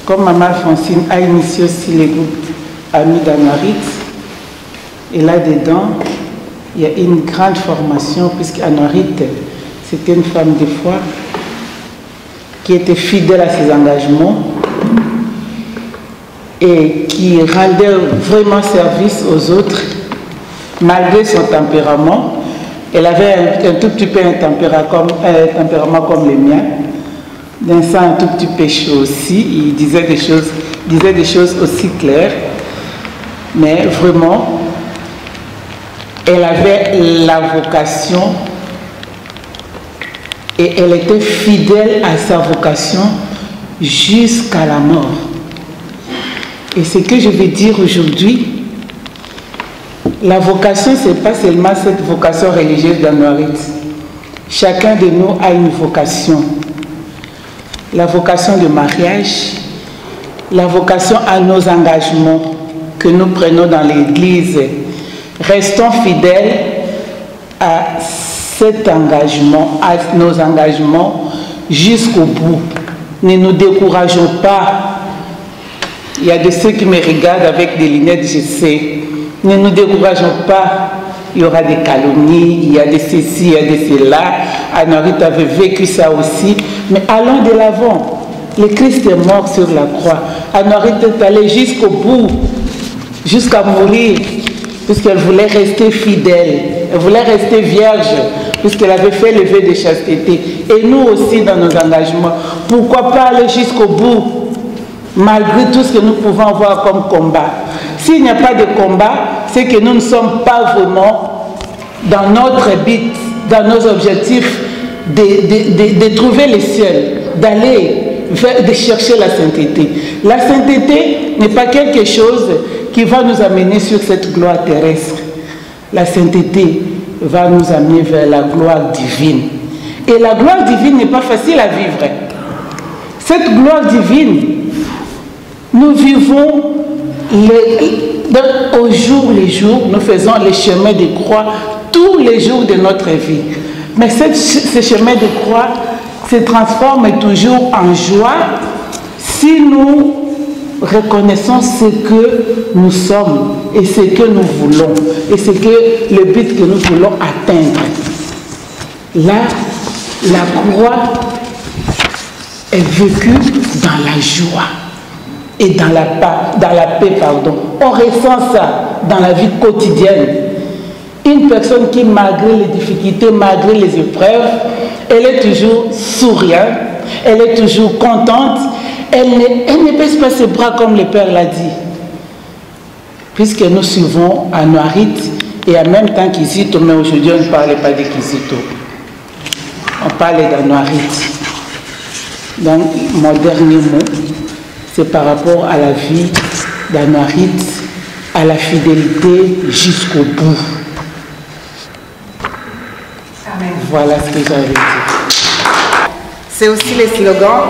comme Maman Alphonsine a initié aussi les groupes Amis d'Anuarite, et là-dedans, il y a une grande formation, puisque Anuarite, c'était une femme de foi qui était fidèle à ses engagements et qui rendait vraiment service aux autres malgré son tempérament. Elle avait un tout petit peu un tempérament comme le mien, d'un sang un tout petit peu chaud aussi. Il disait des choses aussi claires, mais vraiment, elle avait la vocation et elle était fidèle à sa vocation jusqu'à la mort. Et ce que je vais dire aujourd'hui, la vocation, ce n'est pas seulement cette vocation religieuse d'Anuarite. Chacun de nous a une vocation. La vocation de mariage, la vocation à nos engagements que nous prenons dans l'Église. Restons fidèles à cet engagement, à nos engagements jusqu'au bout. Ne nous décourageons pas. Il y a de ceux qui me regardent avec des lunettes, je sais. Ne nous décourageons pas. Il y aura des calomnies, il y a de ceci, il y a de cela. Anouarit avait vécu ça aussi. Mais allons de l'avant. Le Christ est mort sur la croix. Anouarit est allée jusqu'au bout, jusqu'à mourir, puisqu'elle voulait rester fidèle. Elle voulait rester vierge, puisqu'elle avait fait le vœu de chasteté. Et nous aussi dans nos engagements. Pourquoi pas aller jusqu'au bout, malgré tout ce que nous pouvons avoir comme combat. S'il n'y a pas de combat, c'est que nous ne sommes pas vraiment dans notre but, dans nos objectifs de trouver le ciel, de chercher la sainteté. La sainteté n'est pas quelque chose qui va nous amener sur cette gloire terrestre. La sainteté va nous amener vers la gloire divine. Et la gloire divine n'est pas facile à vivre. Cette gloire divine, nous vivons au jour le jour, nous faisons les chemins de croix tous les jours de notre vie. Mais ce chemin de croix se transforme toujours en joie si nous reconnaissons ce que nous sommes et ce que nous voulons et ce que le but que nous voulons atteindre. Là, la croix est vécue dans la joie et dans la paix, pardon. On ressent ça dans la vie quotidienne. Une personne qui, malgré les difficultés, malgré les épreuves, elle est toujours souriante, elle est toujours contente, elle ne baisse pas ses bras comme le Père l'a dit. Puisque nous suivons Anouarit et en même temps Kizito, mais aujourd'hui on ne parle pas de Kizito. On parle d'Anouarit. Donc mon dernier mot, c'est par rapport à la vie d'Anouarit, à la fidélité jusqu'au bout. Amen. Voilà ce que j'avais dit. C'est aussi le slogan.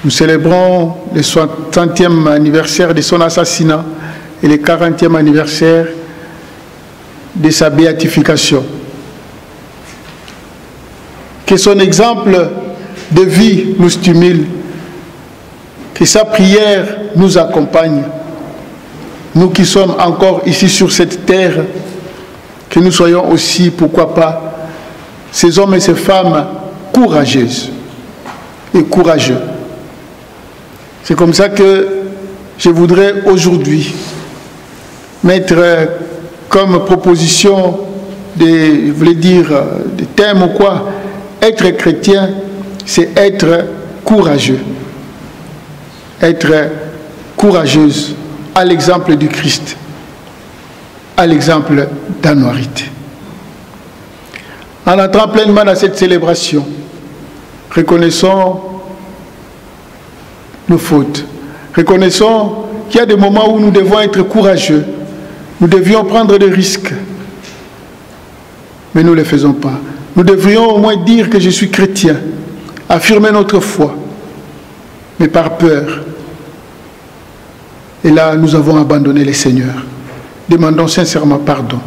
Nous célébrons le 60e anniversaire de son assassinat et le 40e anniversaire de sa béatification. Que son exemple de vie nous stimule, que sa prière nous accompagne. Nous qui sommes encore ici sur cette terre, que nous soyons aussi, pourquoi pas, ces hommes et ces femmes courageuses et courageux. C'est comme ça que je voudrais aujourd'hui mettre comme proposition je voulais dire, des thèmes ou quoi. Être chrétien, c'est être courageux. Être courageuse à l'exemple du Christ, à l'exemple d'Anouarit. En entrant pleinement dans cette célébration, reconnaissons nos fautes. Reconnaissons qu'il y a des moments où nous devons être courageux. Nous devions prendre des risques. Mais nous ne le faisons pas. Nous devrions au moins dire que je suis chrétien, affirmer notre foi, mais par peur. Et là, nous avons abandonné le Seigneur. Demandons sincèrement pardon.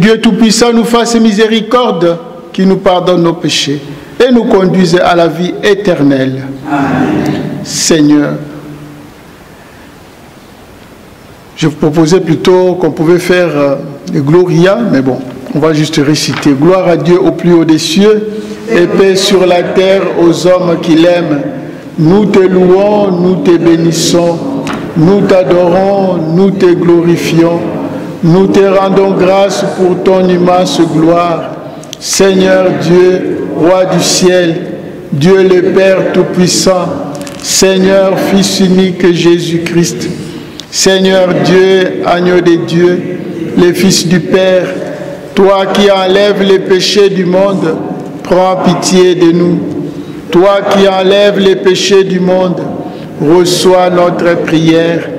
Dieu Tout-Puissant nous fasse miséricorde, qui nous pardonne nos péchés et nous conduise à la vie éternelle. Amen. Seigneur, je vous proposais plutôt qu'on pouvait faire le Gloria, mais bon, on va juste réciter. Gloire à Dieu au plus haut des cieux, et paix sur la terre aux hommes qui l'aiment. Nous te louons, nous te bénissons, nous t'adorons, nous te glorifions, nous te rendons grâce pour ton immense gloire. Seigneur Dieu, Roi du ciel, Dieu le Père Tout-Puissant, Seigneur Fils unique Jésus-Christ, Seigneur Dieu, Agneau de Dieu, le Fils du Père, toi qui enlèves les péchés du monde, prends pitié de nous. Toi qui enlèves les péchés du monde, reçois notre prière.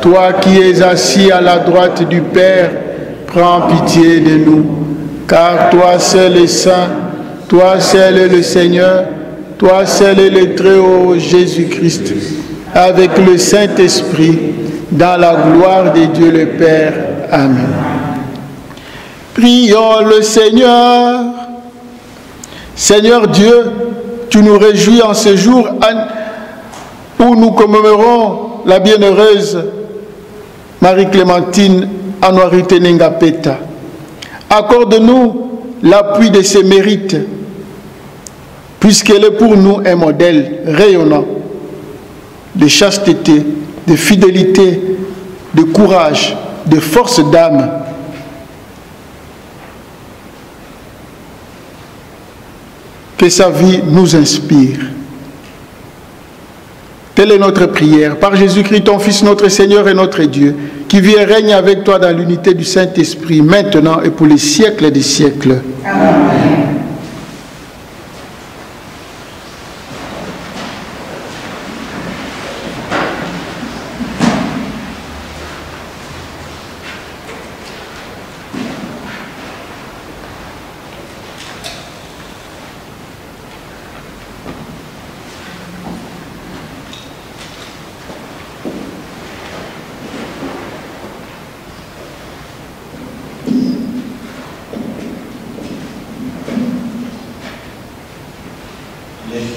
Toi qui es assis à la droite du Père, prends pitié de nous. Car toi seul est saint, toi seul est le Seigneur, toi seul est le Très-Haut Jésus-Christ, avec le Saint-Esprit, dans la gloire de Dieu le Père. Amen. Prions le Seigneur. Seigneur Dieu, tu nous réjouis en ce jour où nous commémorons la bienheureuse Marie-Clémentine Anouarité Nengapeta. Accorde-nous l'appui de ses mérites, puisqu'elle est pour nous un modèle rayonnant de chasteté, de fidélité, de courage, de force d'âme. Que sa vie nous inspire. Telle est notre prière. Par Jésus-Christ, ton Fils, notre Seigneur et notre Dieu, qui vit et règne avec toi dans l'unité du Saint-Esprit, maintenant et pour les siècles des siècles. Amen.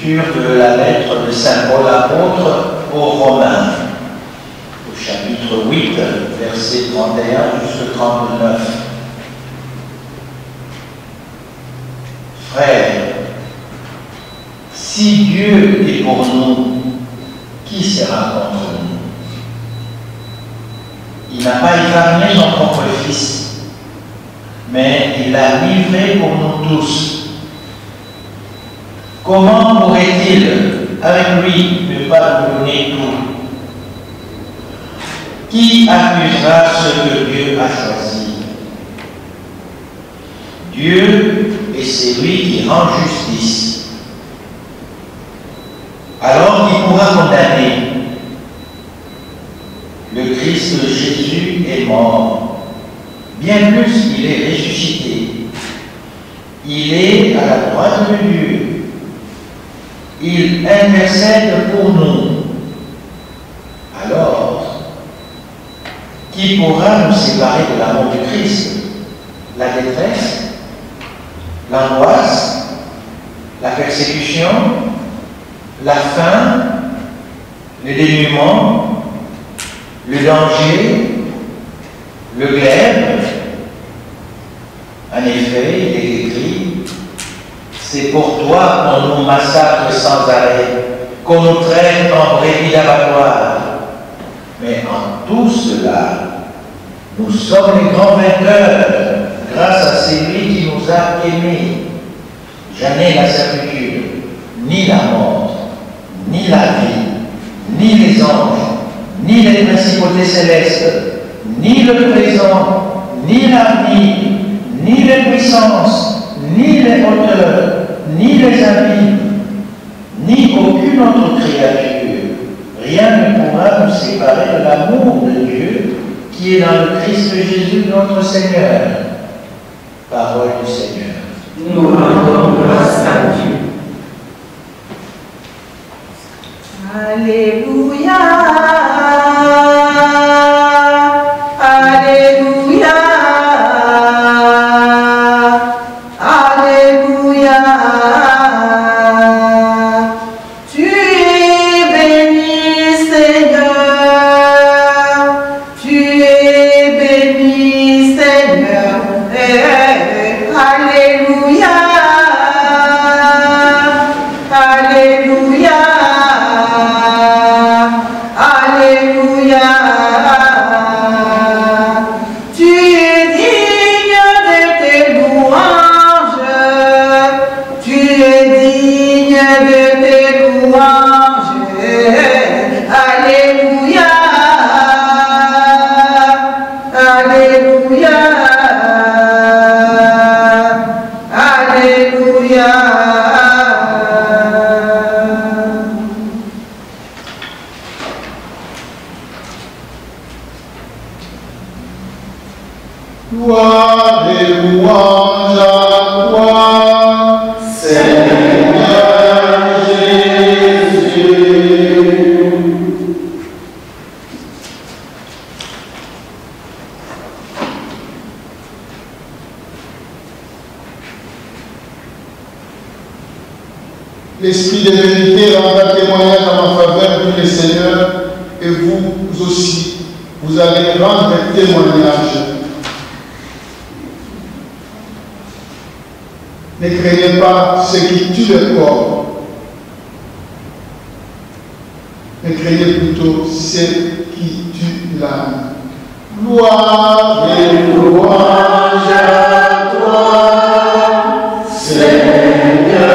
De la lettre de Saint Paul apôtre aux Romains, au chapitre 8, versets 31 jusqu'à 39. Frères, si Dieu est pour nous, qui sera contre nous? Il n'a pas épargné son propre Fils, mais il l'a livré pour nous tous. Comment pourrait-il, avec lui, ne pas nous donner tout? Qui accusera ce que Dieu a choisi? Dieu est celui qui rend justice. Alors qui pourra condamner? Le Christ Jésus est mort. Bien plus, il est ressuscité. Il est à la droite de Dieu. Il intercède pour nous. Alors, qui pourra nous séparer de l'amour du Christ? La détresse, l'angoisse, la persécution, la faim, le dénuement, le danger, le glaive? En effet, il est écrit: c'est pour toi qu'on nous massacre sans arrêt, qu'on nous traite en brebis d'abattoir. Mais en tout cela, nous sommes les grands vainqueurs grâce à celui qui nous a aimés. Jamais la certitude, ni la mort, ni la vie, ni les anges, ni les principautés célestes, ni le présent, ni l'avenir, ni les puissances, ni les hauteurs, ni les abîmes, ni aucune autre créature, rien ne pourra nous séparer de l'amour de Dieu qui est dans le Christ Jésus notre Seigneur. Parole du Seigneur. Nous rendons grâce à Dieu. Alléluia, Alléluia. Gloire et louange à toi, Seigneur Jésus. L'Esprit de vérité rendra témoignage en ma faveur, dit le Seigneur, et vous aussi, vous allez rendre témoignage. Ne craignez pas ce qui tue le corps. Ne craignez plutôt ce qui tue l'âme. Gloire et louange à toi, Seigneur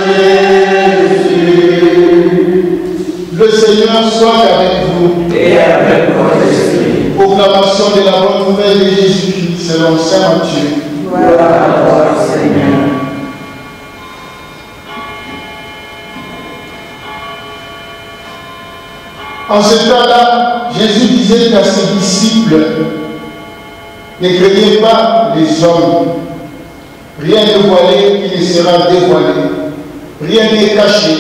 Jésus. Le Seigneur soit avec vous. Et avec votre esprit. Proclamation de la bonne nouvelle de Jésus-Christ selon saint Matthieu. Gloire à toi, Seigneur. En ce temps-là, Jésus disait à ses disciples, ne craignez pas les hommes, rien de voilé qui ne sera dévoilé, rien n'est caché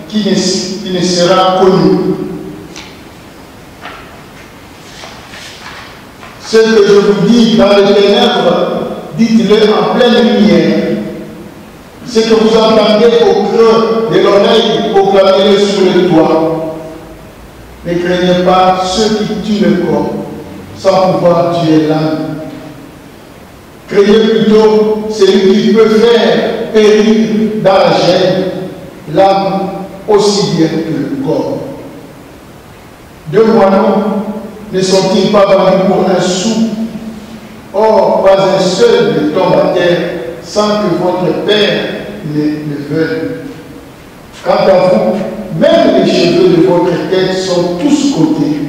qui ne sera connu. Ce que je vous dis dans les ténèbres, dites-le en pleine lumière. Ce que vous entendez au creux de l'oreille, proclamez-le sur le toit. Ne craignez pas ceux qui tuent le corps, sans pouvoir tuer l'âme. Craignez plutôt celui qui peut faire périr dans la chaîne l'âme aussi bien que le corps. Deux moineaux ne sont-ils pas vendus pour un sou? Or, pas un seul ne tombe à terre sans que votre Père ne le veuille. Quant à vous, même les cheveux de votre tête sont tous cotés.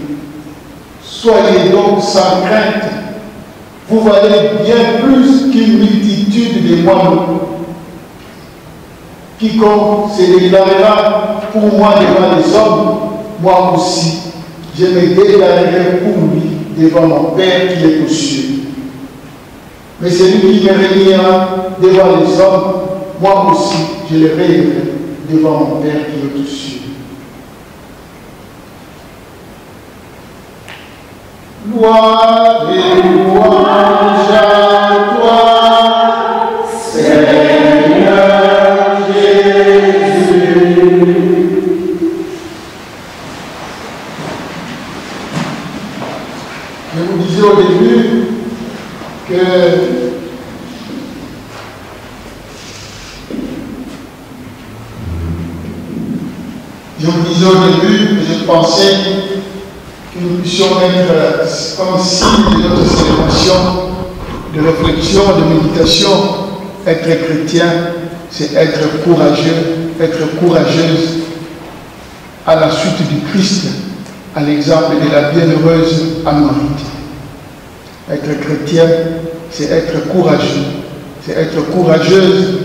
Soyez donc sans crainte. Vous valez bien plus qu'une multitude de moineaux. Quiconque se déclarera pour moi devant les hommes, moi aussi, je me déclarerai pour lui devant mon Père qui est aux cieux. Mais celui qui me réunira devant les hommes, moi aussi, je le réunirai devant mon Père qui est aux cieux. Gloire et louange à toi, Seigneur Jésus. Je vous disais au début que je pensais que nous puissions mettre comme signe de notre célébration, de réflexion, de méditation. Être chrétien, c'est être courageux, être courageuse à la suite du Christ, à l'exemple de la bienheureuse Anne-Marie. Être chrétien, c'est être courageux, c'est être courageuse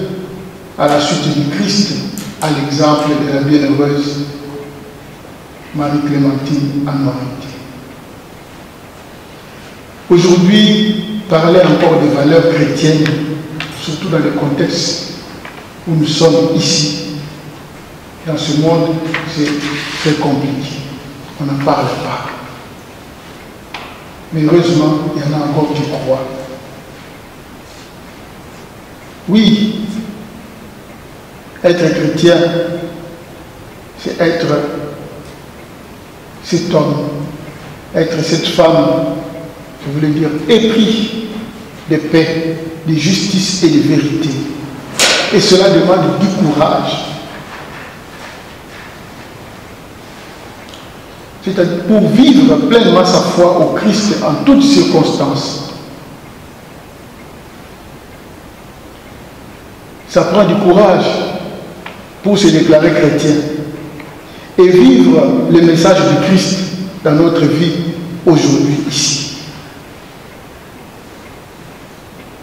à la suite du Christ, à l'exemple de la bienheureuse Marie-Clémentine Anne-Marie. Aujourd'hui, parler encore des valeurs chrétiennes, surtout dans le contexte où nous sommes ici, dans ce monde, c'est très compliqué. On n'en parle pas. Mais heureusement, il y en a encore qui croient. Oui, être chrétien, c'est être cet homme, être cette femme, je voulais dire, épris de paix, de justice et de vérité. Et cela demande du courage. C'est-à-dire pour vivre pleinement sa foi au Christ en toutes circonstances. Ça prend du courage pour se déclarer chrétien et vivre le message du Christ dans notre vie aujourd'hui ici.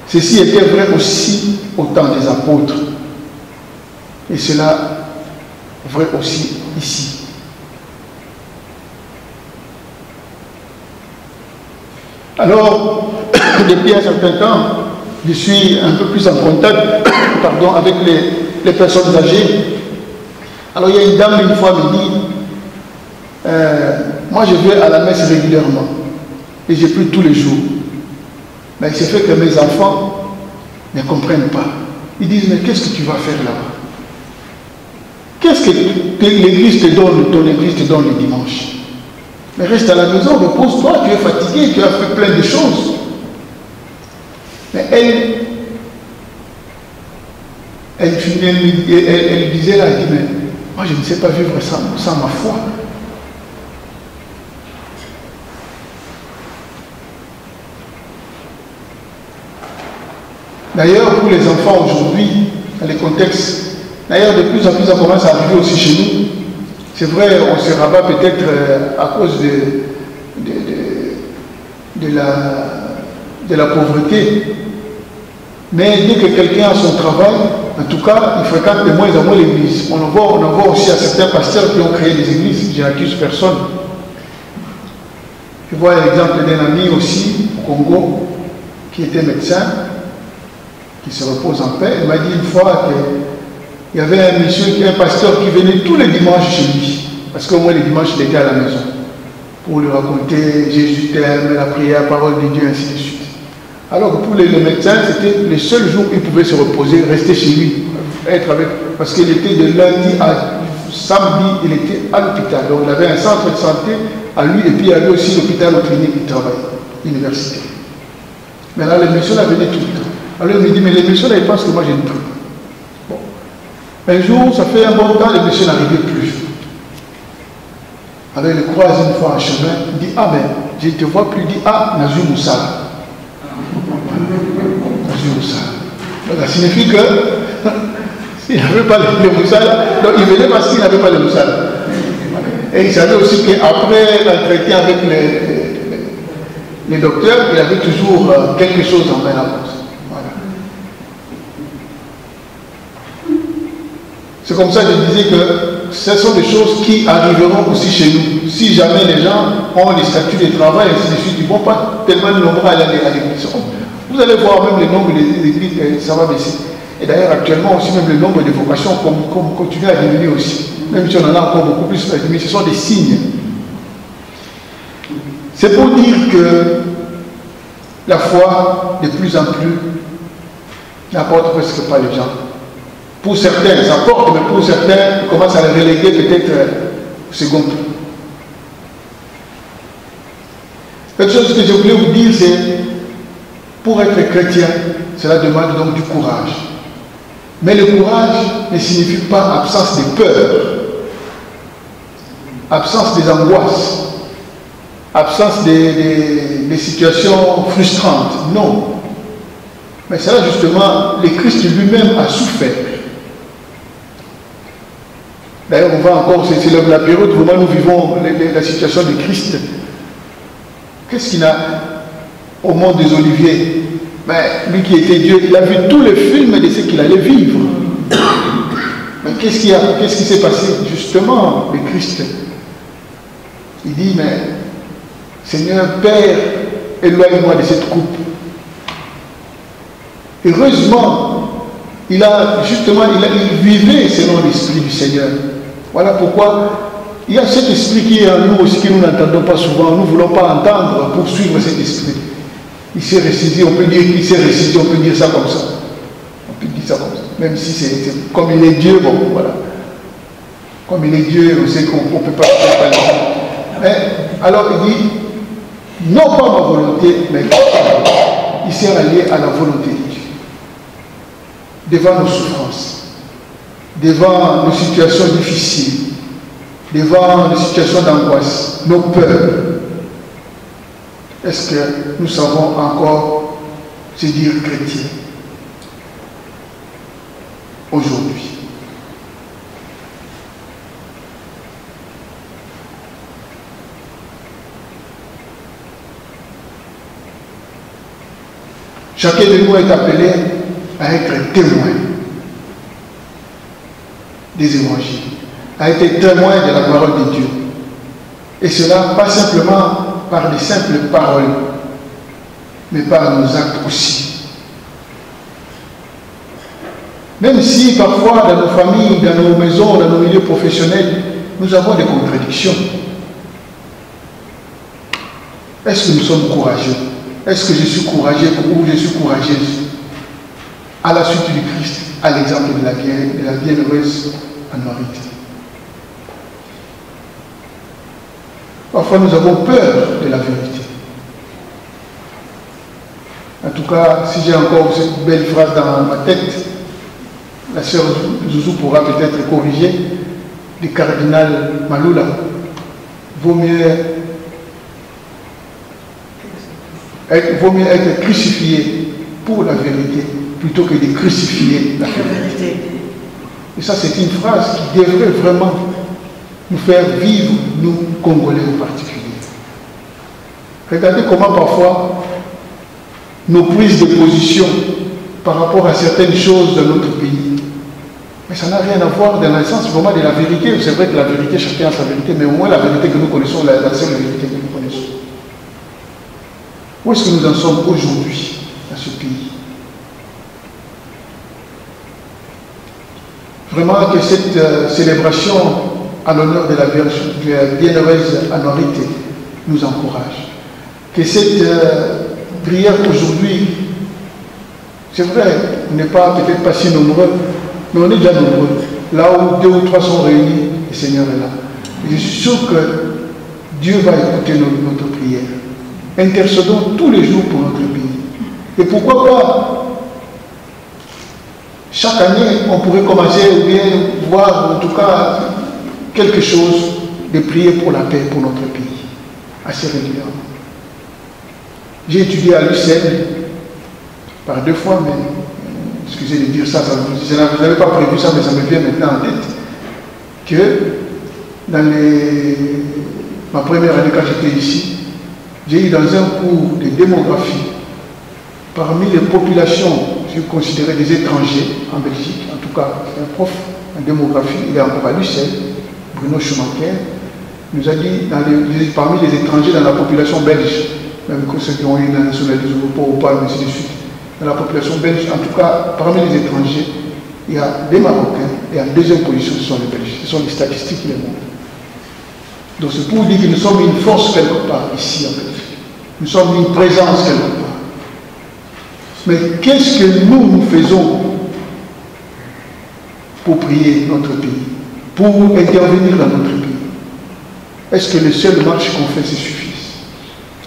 Ceci était vrai aussi au temps des apôtres et cela vrai aussi ici. Alors, depuis un certain temps, je suis un peu plus en contact avec les personnes âgées. Alors il y a une dame une fois me dit, moi je vais à la messe régulièrement et je prie tous les jours. Mais il se fait que mes enfants ne comprennent pas. Ils disent, mais qu'est-ce que tu vas faire là-bas? Qu'est-ce que l'église te donne, ton église te donne le dimanche? Mais reste à la maison, repose-toi, tu es fatigué, tu as fait plein de choses. Mais elle disait là, elle dit, mais moi je ne sais pas vivre sans ma foi. D'ailleurs, pour les enfants aujourd'hui, dans les contextes, d'ailleurs de plus en plus ça commence à arriver aussi chez nous. C'est vrai, on se rabat peut-être à cause de la pauvreté. Mais dès que quelqu'un a son travail, en tout cas, il fréquente de moins en moins l'église. On en voit aussi à certains pasteurs qui ont créé des églises. Je n'accuse personne. Je vois l'exemple d'un ami aussi au Congo qui était médecin, qui se repose en paix. Il m'a dit une fois qu'il y avait un pasteur qui venait tous les dimanches chez lui, parce qu'au moins les dimanches il était à la maison, pour lui raconter Jésus t'aime, la prière, la parole de Dieu, ainsi de suite. Alors que pour les médecins, c'était le seul jour où il pouvait se reposer, rester chez lui, être avec, parce qu'il était de lundi à samedi, il était à l'hôpital. Donc il avait un centre de santé à lui, et puis il y avait aussi l'hôpital au clinique où il travaillait, l'université. Mais là, les messieurs là venaient tout le temps. Alors il me dit, mais les messieurs là, ils pensent que moi j'ai une prie. Bon. Un jour, ça fait un bon temps, les messieurs n'arrivaient plus. Alors il le croise une fois en chemin, il dit, ah mais, je ne te vois plus, il dit, ah, Nazou Moussala. Nazou Moussala. Donc ça signifie que, s'il n'avait pas le Moussala, donc il venait parce qu'il n'avait pas le Moussala. Et il savait aussi qu'après l'entretien avec les docteurs, il avait toujours quelque chose en main à la bouche. C'est comme ça que je disais que ce sont des choses qui arriveront aussi chez nous. Si jamais les gens ont des statuts de travail, ainsi de suite, ils ne vont pas tellement nombreux à aller à l'église. Vous allez voir même le nombre d'églises, ça va baisser. Et d'ailleurs, actuellement aussi, même le nombre de vocations continue à diminuer aussi. Même si on en a encore beaucoup plus, mais ce sont des signes. C'est pour dire que la foi, de plus en plus, n'apporte presque pas les gens. Pour certains, ça porte, mais pour certains, on commence à les reléguer peut-être au second plan. Quelque chose que je voulais vous dire, c'est pour être chrétien, cela demande donc du courage. Mais le courage ne signifie pas absence de peur, absence des angoisses, absence des situations frustrantes. Non. Mais c'est là justement, le Christ lui-même a souffert. D'ailleurs, on va encore, c'est la période où nous vivons la situation de Christ. Qu'est-ce qu'il a au monde des Oliviers? Ben, lui qui était Dieu, il a vu tous les films de ce qu'il allait vivre. Mais qu'est-ce qui s'est passé? Justement, le Christ, il dit, mais Seigneur, Père, éloigne-moi de cette coupe. Heureusement, il vivait selon l'esprit du Seigneur. Voilà pourquoi il y a cet esprit qui est en nous aussi, que nous n'entendons pas souvent. Nous ne voulons pas entendre pour suivre cet esprit. Il s'est ressaisi, on peut dire qu'il s'est ressaisi, on peut dire ça comme ça. On peut dire ça comme ça. Même si c'est comme il est Dieu, bon, voilà. Comme il est Dieu, on sait qu'on ne peut pas faire ça. Mais alors il dit, non pas ma volonté, mais il s'est allié à la volonté de Dieu. Devant nos souffrances, devant nos situations difficiles, devant nos situations d'angoisse, nos peurs, est-ce que nous savons encore se dire chrétiens aujourd'hui? Chacun de nous est appelé à être témoin des évangiles, à être témoin de la parole de Dieu. Et cela pas simplement par des simples paroles, mais par nos actes aussi. Même si parfois dans nos familles, dans nos maisons, dans nos milieux professionnels, nous avons des contradictions. Est-ce que nous sommes courageux? Est-ce que je suis courageux ou je suis courageuse à la suite du Christ, à l'exemple de la bienheureuse Anne-Marie? Parfois nous avons peur de la vérité. En tout cas, si j'ai encore cette belle phrase dans ma tête, la sœur Zouzou pourra peut-être corriger, le cardinal Maloula. Vaut mieux être crucifié pour la vérité plutôt que de crucifier la vérité. Et ça, c'est une phrase qui devrait vraiment nous faire vivre, nous, Congolais en particulier. Regardez comment parfois nos prises de position par rapport à certaines choses dans notre pays, mais ça n'a rien à voir dans le sens vraiment de la vérité. C'est vrai que la vérité, chacun a sa vérité, mais au moins la vérité que nous connaissons, la seule vérité que nous connaissons. Où est-ce que nous en sommes aujourd'hui dans ce pays? Vraiment que cette célébration à l'honneur de la bienheureuse Anne-Marie nous encourage. Que cette prière aujourd'hui, c'est vrai, on n'est pas peut-être pas si nombreux, mais on est déjà nombreux. Là où 2 ou 3 sont réunis, le Seigneur est là. Et je suis sûr que Dieu va écouter notre prière. Intercédons tous les jours pour notre pays. Et pourquoi pas, chaque année, on pourrait commencer ou bien voir en tout cas quelque chose de prier pour la paix pour notre pays, assez régulièrement. J'ai étudié à l'UCL par 2 fois, mais excusez de dire ça, je n'avais pas prévu ça, mais ça me vient maintenant en tête, que dans ma première année quand j'étais ici, j'ai eu dans un cours de démographie, parmi les populations, je considérais des étrangers en Belgique, en tout cas un prof en démographie, il est encore à l'UCL, Bruno Schumacher, nous a dit parmi les étrangers dans la population belge, même que ceux qui ont eu la nationalité ou pas, mais ainsi de suite, dans la population belge, en tout cas parmi les étrangers, il y a des Marocains et en deuxième position ce sont les Belges, ce sont les statistiques qui les montrent. Donc c'est pour dire que nous sommes une force quelque part ici en Belgique. Nous sommes une présence quelque part. Mais qu'est-ce que nous faisons pour prier notre pays, pour intervenir dans notre pays? Est-ce que les seules marches qu'on fait se suffisent?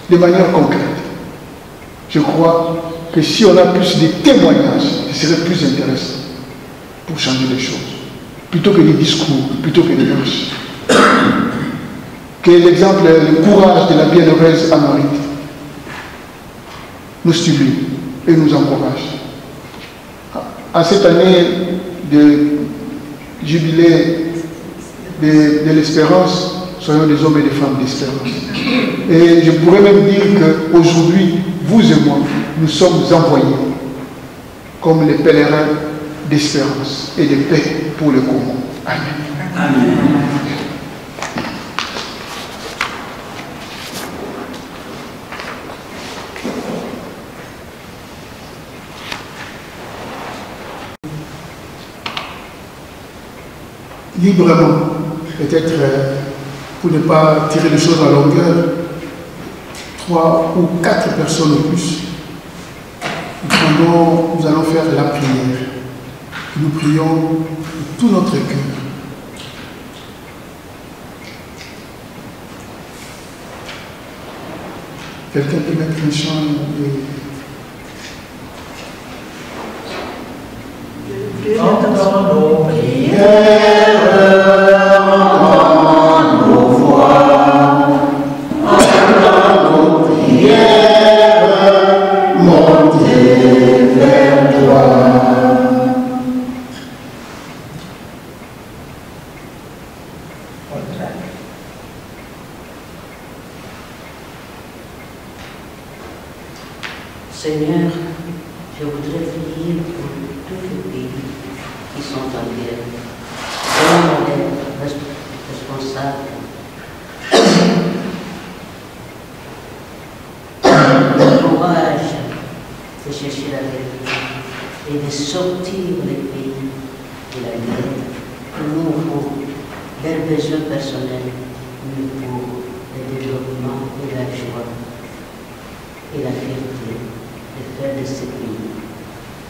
De manière concrète, je crois que si on a plus de témoignages, ce serait plus intéressant pour changer les choses, plutôt que des discours, plutôt que des marches. Que l'exemple, le courage de la bienheureuse Anne-Marie nous stimule et nous encourage. À cette année de jubilé de l'espérance, soyons des hommes et des femmes d'espérance. Et je pourrais même dire qu'aujourd'hui, vous et moi, nous sommes envoyés comme les pèlerins d'espérance et de paix pour le Congo. Amen. Amen. Librement, peut-être pour ne pas tirer les choses à longueur, 3 ou 4 personnes au plus, nous allons faire la prière. Nous prions de tout notre cœur. Quelqu'un peut mettre un chant Entends nos prières, entends nos voix, entends nos prières, montez vers toi. Seigneur, je voudrais prier pour tous les pays qui sont en guerre. Donne les responsables le courage chercher la vérité et de sortir les pays de la guerre pour nous pour leurs besoins personnels, mais pour le développement et la joie et la fierté de faire de ce pays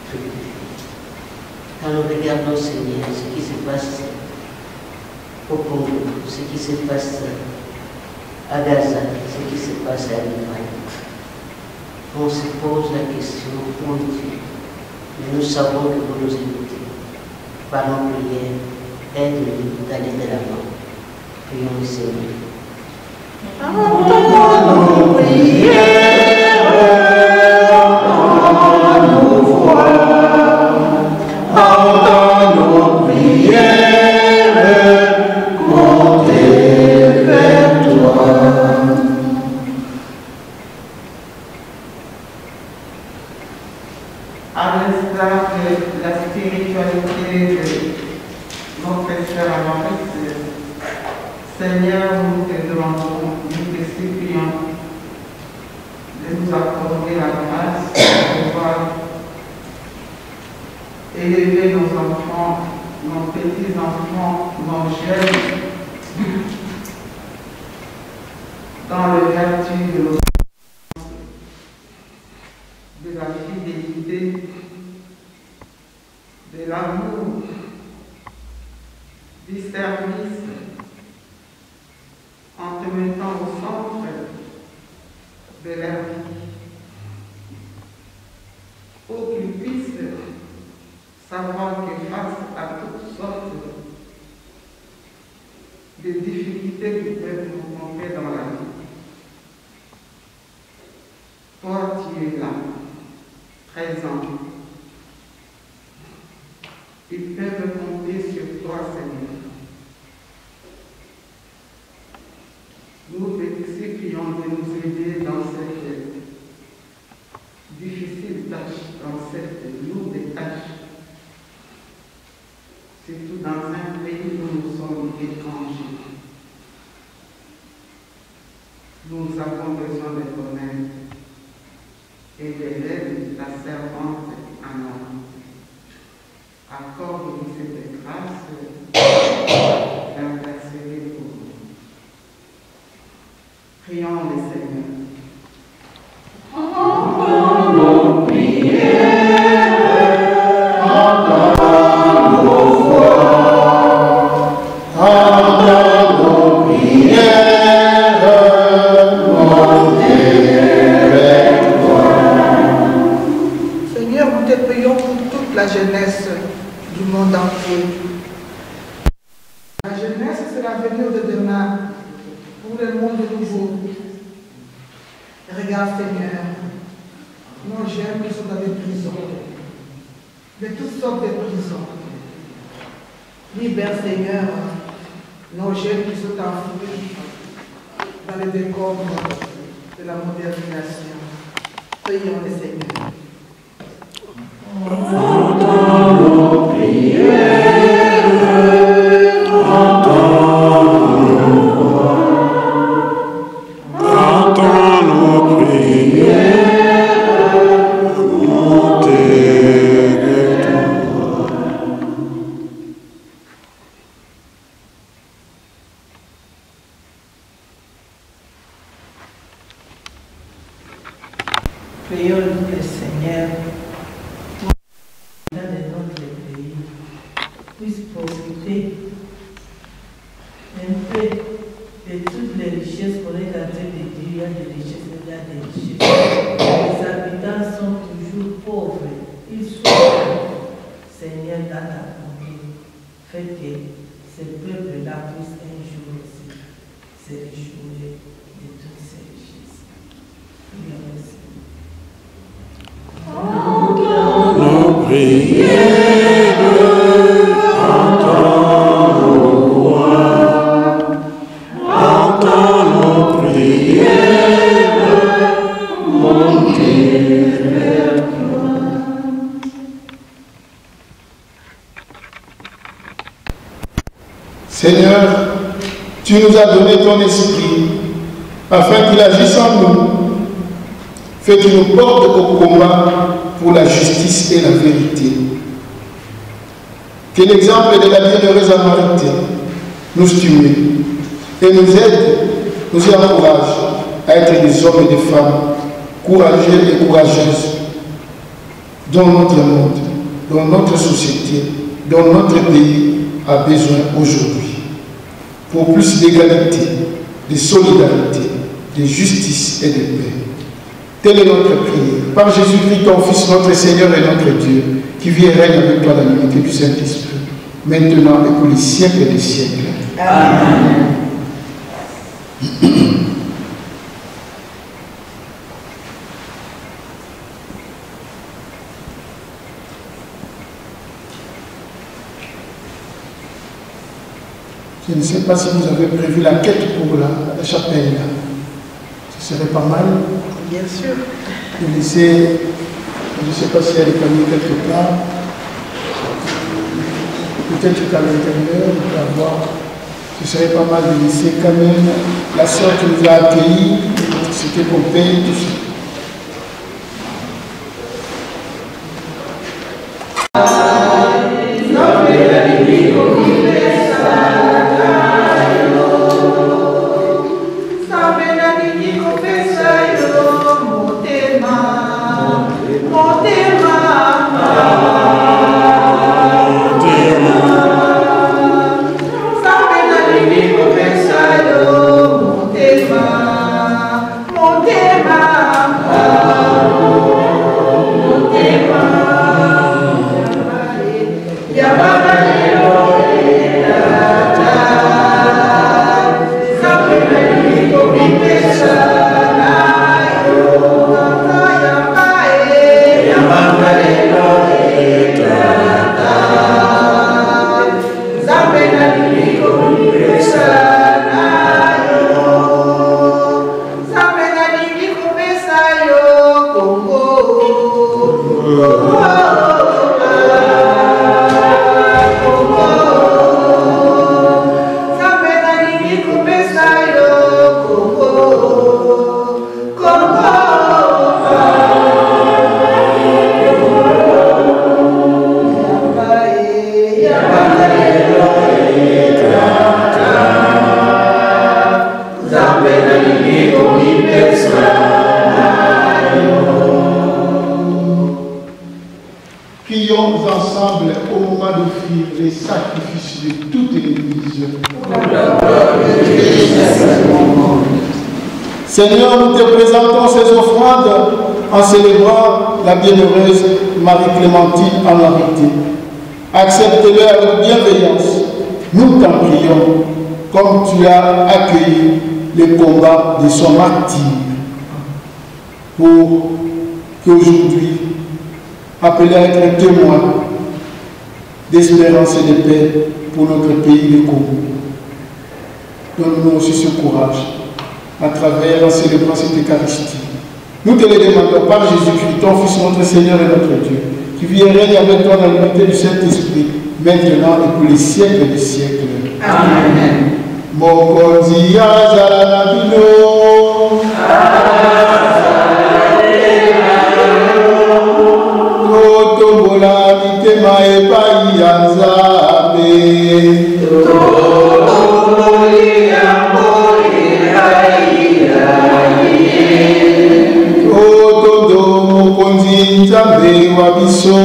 fructifier. Quand nous regardons, Seigneur, ce qui se passe au Congo, ce qui se passe à Gaza, ce qui se passe à l'Ukraine, on se pose la question, où es-tu? Mais nous savons que vous nous écoutez. Par nos prières, aide-nous d'aller de l'avant. Prions le Seigneur. Entends nos prières, entends nos voix, entends nos prières, montez vers toi. À l'instar de la spiritualité de notre frère Maurice, Seigneur, nous te demandons, nous te supplions de nous accorder la grâce de pouvoir élever nos enfants, nos petits-enfants, nos jeunes, dans le vertu de la fidélité, de l'amour, du service, en te mettant au centre de leur vie, pour qu'ils puissent savoir que face à toutes sortes de difficultés qui peuvent nous rencontrer dans la vie, toi tu es là, présent. Ils peuvent compter sur toi, Seigneur. Nous te supplions de nous aider dans cette difficile tâche, dans cette lourde tâche, surtout dans un pays où nous sommes étrangers. Nous avons besoin de ton aide et de l'aide de ta servante Anna. Accorde-nous cette grâce d'intercéder pour nous. Prions le Seigneur. Entends nos prières, entends nos voix, entends nos prières, montez vers toi. Seigneur, nous te prions pour toute la jeunesse du monde entier. La jeunesse, c'est l'avenir de demain, pour le monde nouveau. Regarde, Seigneur, nos jeunes qui sont dans des prisons, de toutes sortes de prisons. Libère, Seigneur, nos jeunes qui sont enfouis dans les décombres de la modernisation. Prions le Seigneur. Entends nos prières, entends nos voix, entends nos prières, montez vers toi. Prions le Seigneur. De notre pays puisse profiter un peu de toutes les richesses qu'on est en train de dire. Il y a des richesses, il y a des richesses. Les habitants sont toujours pauvres. Ils souffrent. Seigneur, dans ta bonté, fais que ce peuple-là puisse un jour aussi se réjouir de toutes ces richesses. Prions le Seigneur. Nos prières, entends nos voix, entends nos prières, montez vers toi. Seigneur, tu nous as donné ton esprit afin qu'il agisse en nous. Fais que nous portes au combat pour la justice et la vérité. Que l'exemple de la bienheureuse Samaritaine nous stimule et nous aide, nous encourage à être des hommes et des femmes courageux et courageuses dans notre monde, dans notre société, dans notre pays a besoin aujourd'hui. Pour plus d'égalité, de solidarité, de justice et de paix. Telle est notre prière. Par Jésus-Christ, ton Fils, notre Seigneur et notre Dieu, qui vit et règne avec toi dans l'unité du Saint-Esprit, maintenant et pour les siècles des siècles. Amen. Je ne sais pas si vous avez prévu la quête pour la chapelle. Ce serait pas mal. Bien sûr. De laisser, je ne sais pas si elle est connue quelque part. Peut-être qu'à l'intérieur, on peut avoir. Ce serait pas mal de laisser quand même la sœur qui nous a accueillis, l'électricité qu'on paye, tout ça. Prions ensemble au moment d'offrir les sacrifices de toute l'Église. Seigneur, nous te présentons ces offrandes en célébrant la bienheureuse Marie-Clémentine en Arité. Accepte-le avec bienveillance. Nous t'en prions, comme tu as accueilli les combats de son martyr, pour qu'aujourd'hui, appelé à être témoin d'espérance et de paix pour notre pays, le Congo. Donne-nous aussi ce courage à travers en célébrant cette Eucharistie. Nous te le demandons par Jésus-Christ, ton Fils, notre Seigneur et notre Dieu, qui vit et règne avec toi dans l'unité du Saint-Esprit, maintenant et pour les siècles des siècles. Amen. Mokonzi azala bino. Totombola mitema epai ya Nzambe. Otondo mokonzi Nzambe wa biso.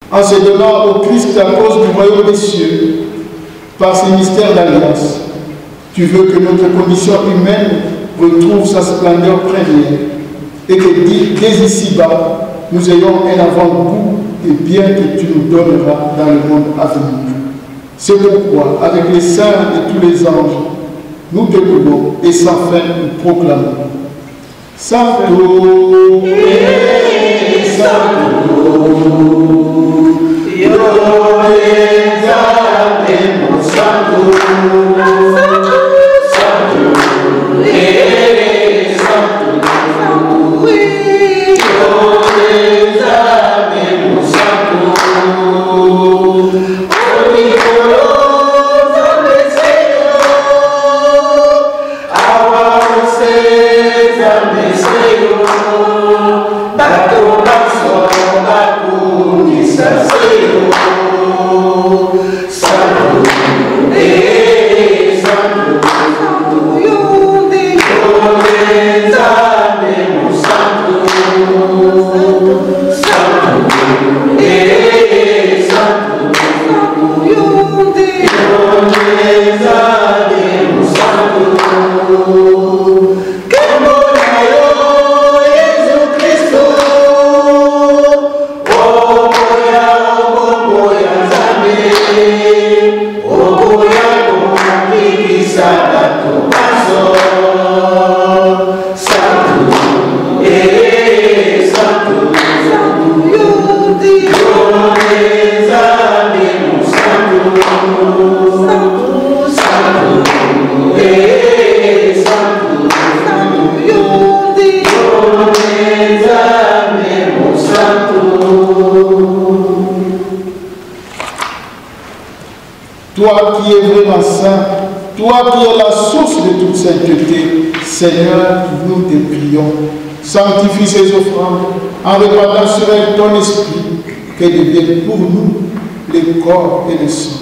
En se donnant au Christ à cause du royaume des cieux, par ces mystères d'alliance, tu veux que notre condition humaine retrouve sa splendeur première et que dès ici-bas, nous ayons un avant-goût des biens que tu nous donneras dans le monde à venir. C'est pourquoi, avec les saints et tous les anges, nous te louons et sans fin nous proclamons. Sancto, Sancto, Sancto, Toi qui es vraiment saint, toi qui es la source de toute sainteté, Seigneur, nous te prions. Sanctifie ces offrandes en répandant sur elles ton esprit, qu'elles deviennent pour nous le corps et le sang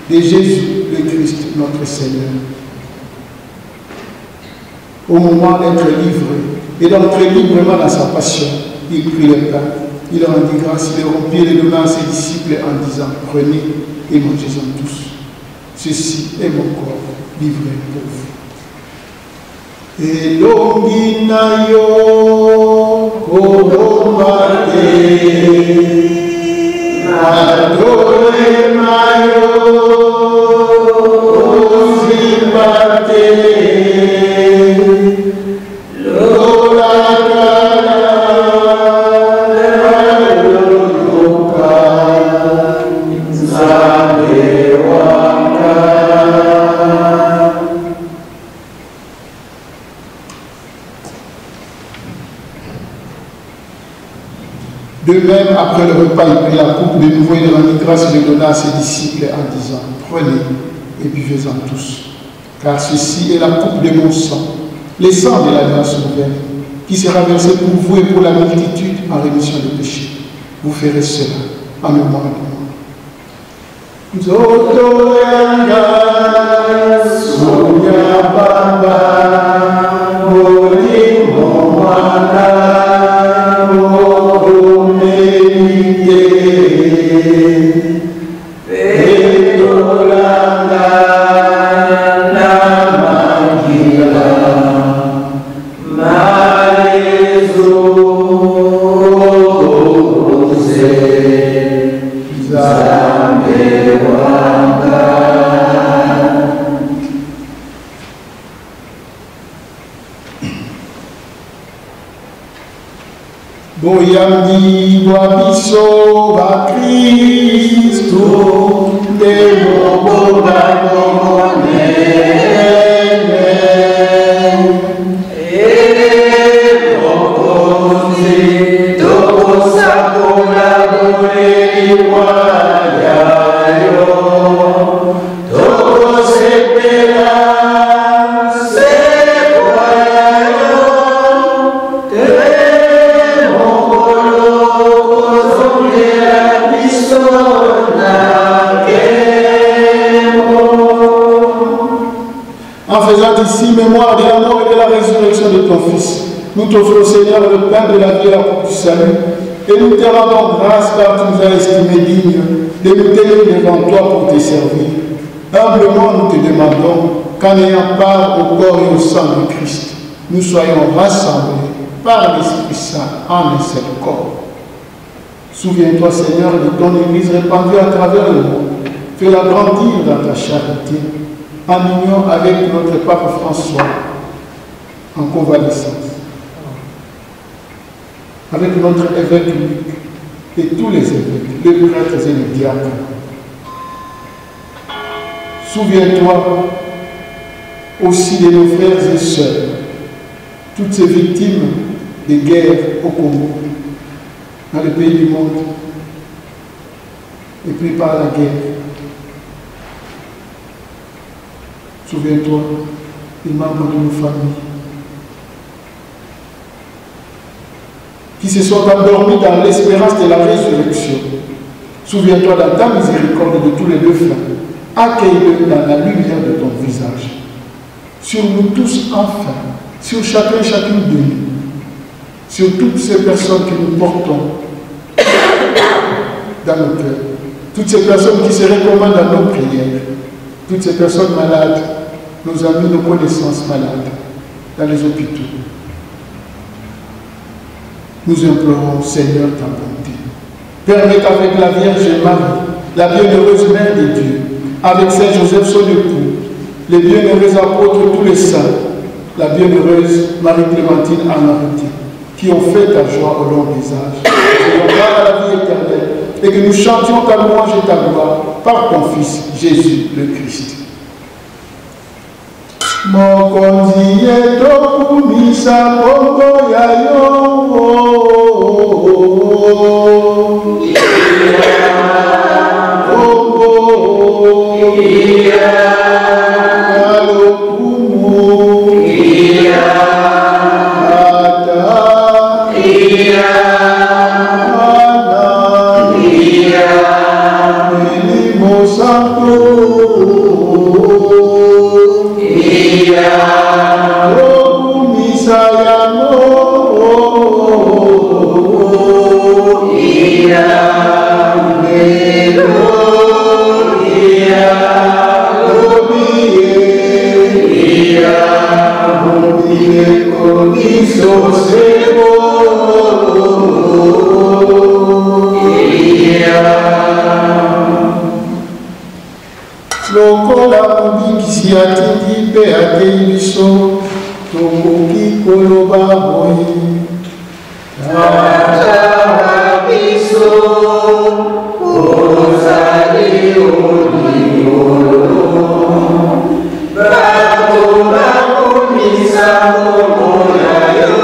de Jésus, le Christ, notre Seigneur. Au moment d'être livré et d'entrer librement dans sa passion, il prit le pain, il rendit grâce, il le rompit et le donna à ses disciples en disant, prenez et mangez-en tous. Ceci est mon corps livré pour vous. Elongina yo koromate, adore mayo ozibate, De même, après le repas, il prit la coupe de nouveau et il rendit grâce et le donna à ses disciples en disant, prenez et buvez-en tous, car ceci est la coupe de mon sang, le sang de l'alliance nouvelle, qui sera versé pour vous et pour la multitude en rémission des péchés. Vous ferez cela en mémoire de moi. Boyamdi wabiso ba Kristo de moboda nomone mokozi tokosa kolabore iwayayo tokosepela en faisant ici mémoire de la mort et de la résurrection de ton Fils. Nous t'offrons, Seigneur, le pain de la vie et la coupe du salut, et nous te rendons grâce car tu nous as estimés dignes de nous tenir devant toi pour te servir. Humblement, nous te demandons qu'en ayant part au corps et au sang de Christ, nous soyons rassemblés par l'Esprit Saint en un seul corps. Souviens-toi, Seigneur, de ton Église répandue à travers le monde. Fais-la grandir dans ta charité, en union avec notre Pape François, en convalescence, avec notre évêque Luc et tous les évêques, les prêtres et les diacres. Souviens-toi aussi de nos frères et sœurs, toutes ces victimes des guerres au Congo, dans les pays du monde, et puis par la guerre. Souviens-toi des membres de nos familles qui se sont endormis dans l'espérance de la résurrection. Souviens-toi dans ta miséricorde de tous les défunts. Accueille-le dans la lumière de ton visage. Sur nous tous enfin, sur chacun et chacune de nous, sur toutes ces personnes que nous portons dans nos cœurs, toutes ces personnes qui se recommandent dans nos prières, toutes ces personnes malades, nos amis, nos connaissances malades, dans les hôpitaux. Nous implorons, Seigneur, ta bonté. Permets qu'avec la Vierge Marie, la bienheureuse Mère de Dieu, avec Saint Joseph son époux, les bienheureux apôtres, tous les saints, la bienheureuse Marie-Clémentine Anarité, qui ont fait ta joie au long des âges, et grâce à la vie éternelle, et que nous chantions ta louange et ta gloire par ton Fils, Jésus le Christ. Mokonzi yeto kumisa bongo yayo lokola mobikisi atindi mpe atei biso tokoki koloba boye tata biso ozali olikolo bato bakomisa kombo na yo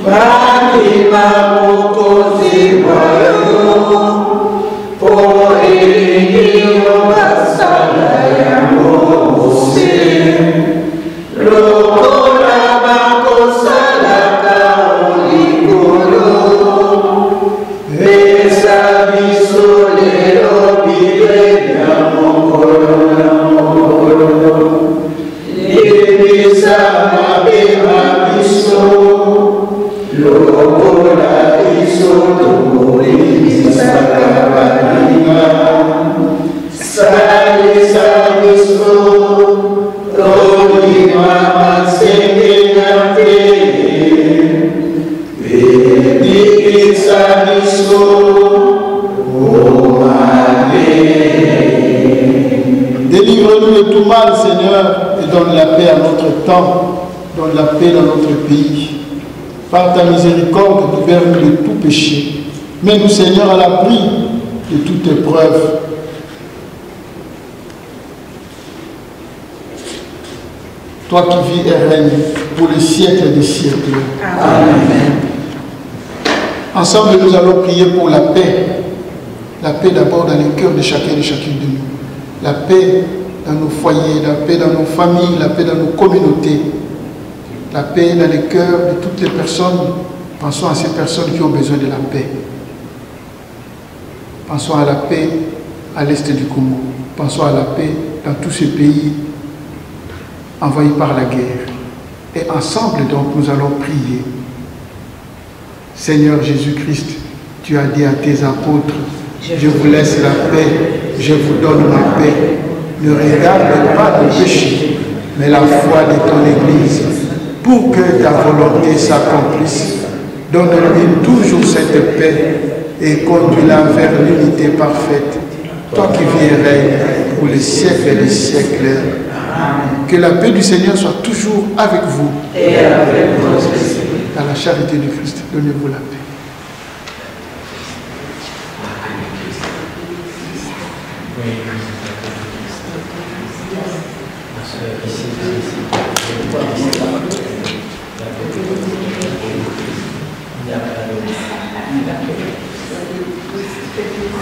bandima mokonzi wa yo po elingi basala yango mose lokola bakosalaka olikolo pesa biso lelo bile ya mokolo na mokolo libisa mabeba biso lokola biso tokolimisaka baninga salisa biso tolima masengena te bebikisa biso omane. Délivre-nous de tout mal, Seigneur, et donne la paix à notre temps, donne la paix dans notre pays. Par ta miséricorde, libère-nous de tout péché. Mets-nous, Seigneur, à l'abri de toute épreuve. Toi qui vis et règnes pour les siècles des siècles. Amen. Ensemble, nous allons prier pour la paix. La paix d'abord dans les cœurs de chacun et de chacune de nous. La paix dans nos foyers, la paix dans nos familles, la paix dans nos communautés. La paix dans les cœurs de toutes les personnes. Pensons à ces personnes qui ont besoin de la paix. Pensons à la paix à l'est du Congo. Pensons à la paix dans tous ces pays envahis par la guerre. Et ensemble, donc, nous allons prier. Seigneur Jésus-Christ, tu as dit à tes apôtres, je vous laisse la paix, je vous donne ma paix. Ne regarde pas le péché, mais la foi de ton Église, pour que ta volonté s'accomplisse. Donne-lui toujours cette paix et conduis-la vers l'unité parfaite. Toi qui vis et règnes pour les siècles des siècles. Que la paix du Seigneur soit toujours avec vous. Et avec votre esprit. Dans la charité du Christ, donnez-vous la paix.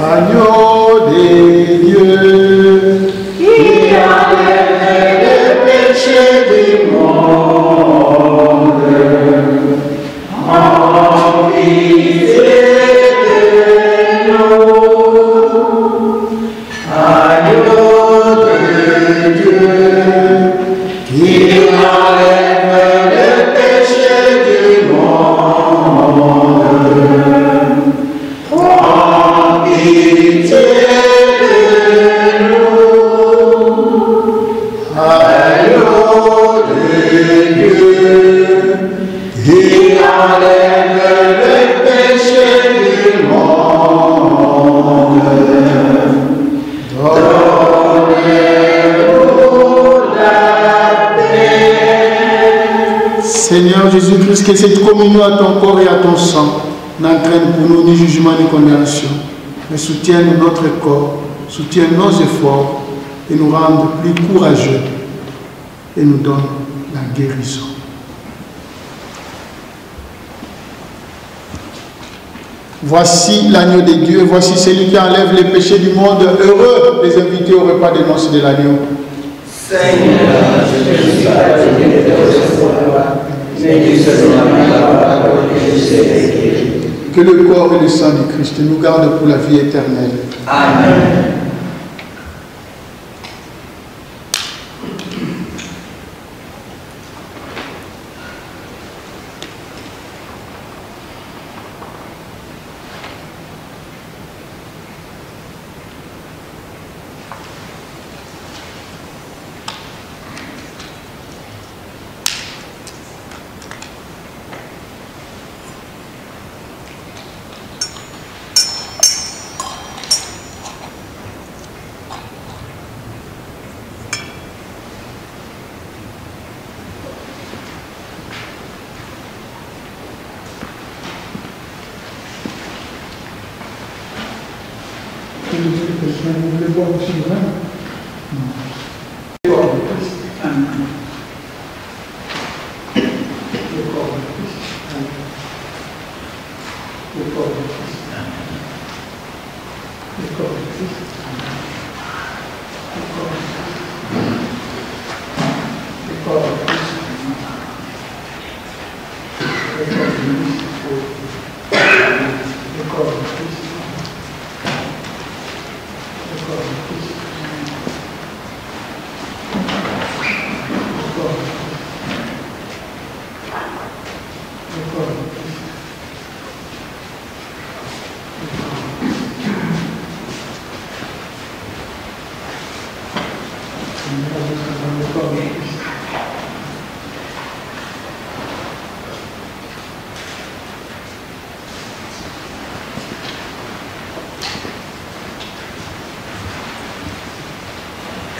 Agneau des dieux, qui enlève le péché du monde, en pitié de nous. Agneau de Dieu, qui enlève le péché du monde, pitié de nous, agneau de Dieu, qui enlève le péché du monde, donnez-nous Seigneur Jésus-Christ, que cette communion à ton corps et à ton sang n'entraîne pour nous ni jugement ni condamnation, mais soutienne notre corps, soutienne nos efforts et nous rende plus courageux et nous donne la guérison. Voici l'agneau de Dieu, voici celui qui enlève les péchés du monde. Heureux les invités au repas des noces de l'agneau. Seigneur, je ne suis pas digne de recevoir, mais dis seulement la parole et je serai guéri. Que le corps et le sang du Christ nous gardent pour la vie éternelle. Amen. Vous voulez boire aussi le vin? Non. Le corps de Christ. Amen. Le corps de Christ. Amen. Le corps de Christ. Amen. Le corps de Christ. Amen. Le corps de Christ. Le corps de Christ. Le corps de Christ. Le corps de Christ.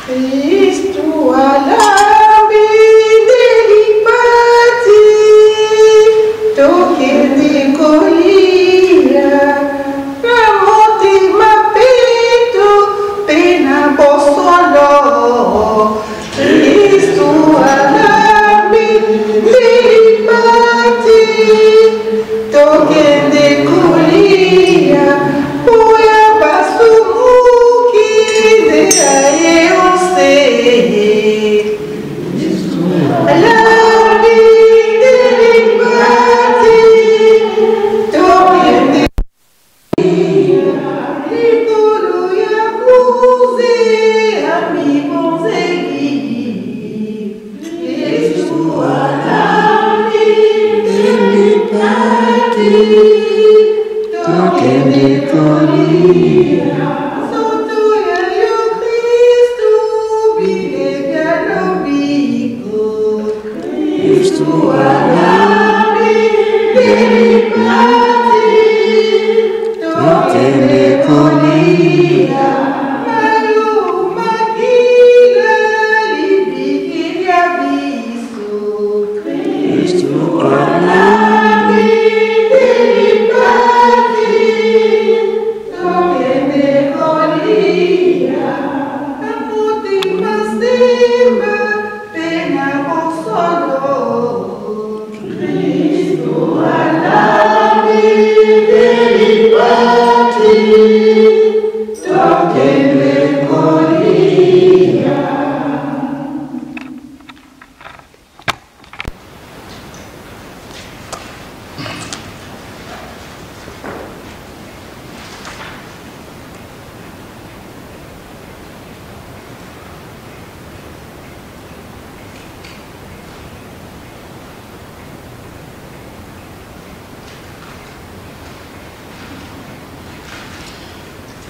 Cristo alambi delipati toke de colia ramonte mapeto pena bosolo Cristo alambi delipati toke de colia uya basumuki de aye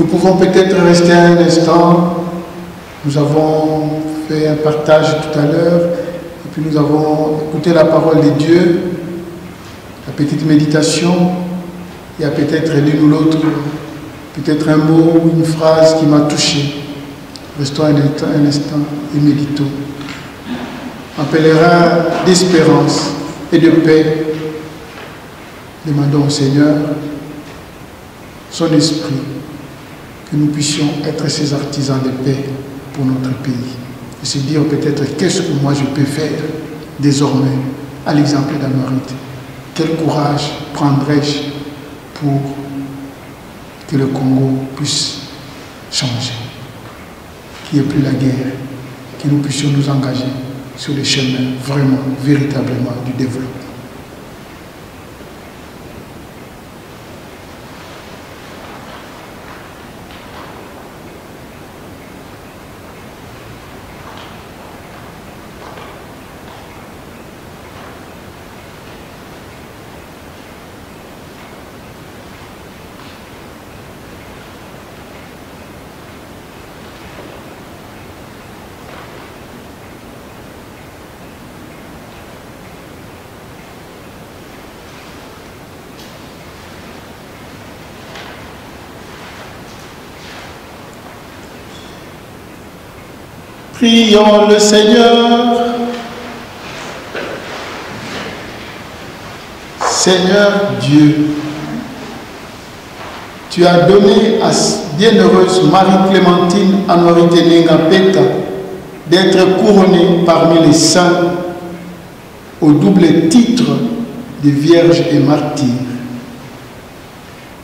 Nous pouvons peut-être rester un instant. Nous avons fait un partage tout à l'heure et puis nous avons écouté la parole de Dieu, la petite méditation. Il y a peut-être l'une ou l'autre, peut-être un mot ou une phrase qui m'a touché. Restons un instant et méditons. Un pèlerin d'espérance et de paix. Demandons au Seigneur son esprit, que nous puissions être ces artisans de paix pour notre pays. Et se dire peut-être qu'est-ce que moi je peux faire désormais, à l'exemple d'Anouarité. Quel courage prendrai-je pour que le Congo puisse changer, qu'il n'y ait plus la guerre, que nous puissions nous engager sur le chemin vraiment, véritablement du développement. Prions le Seigneur. Seigneur Dieu, tu as donné à bienheureuse Marie-Clémentine Anouarité Nengapeta d'être couronnée parmi les saints au double titre de Vierge et martyr.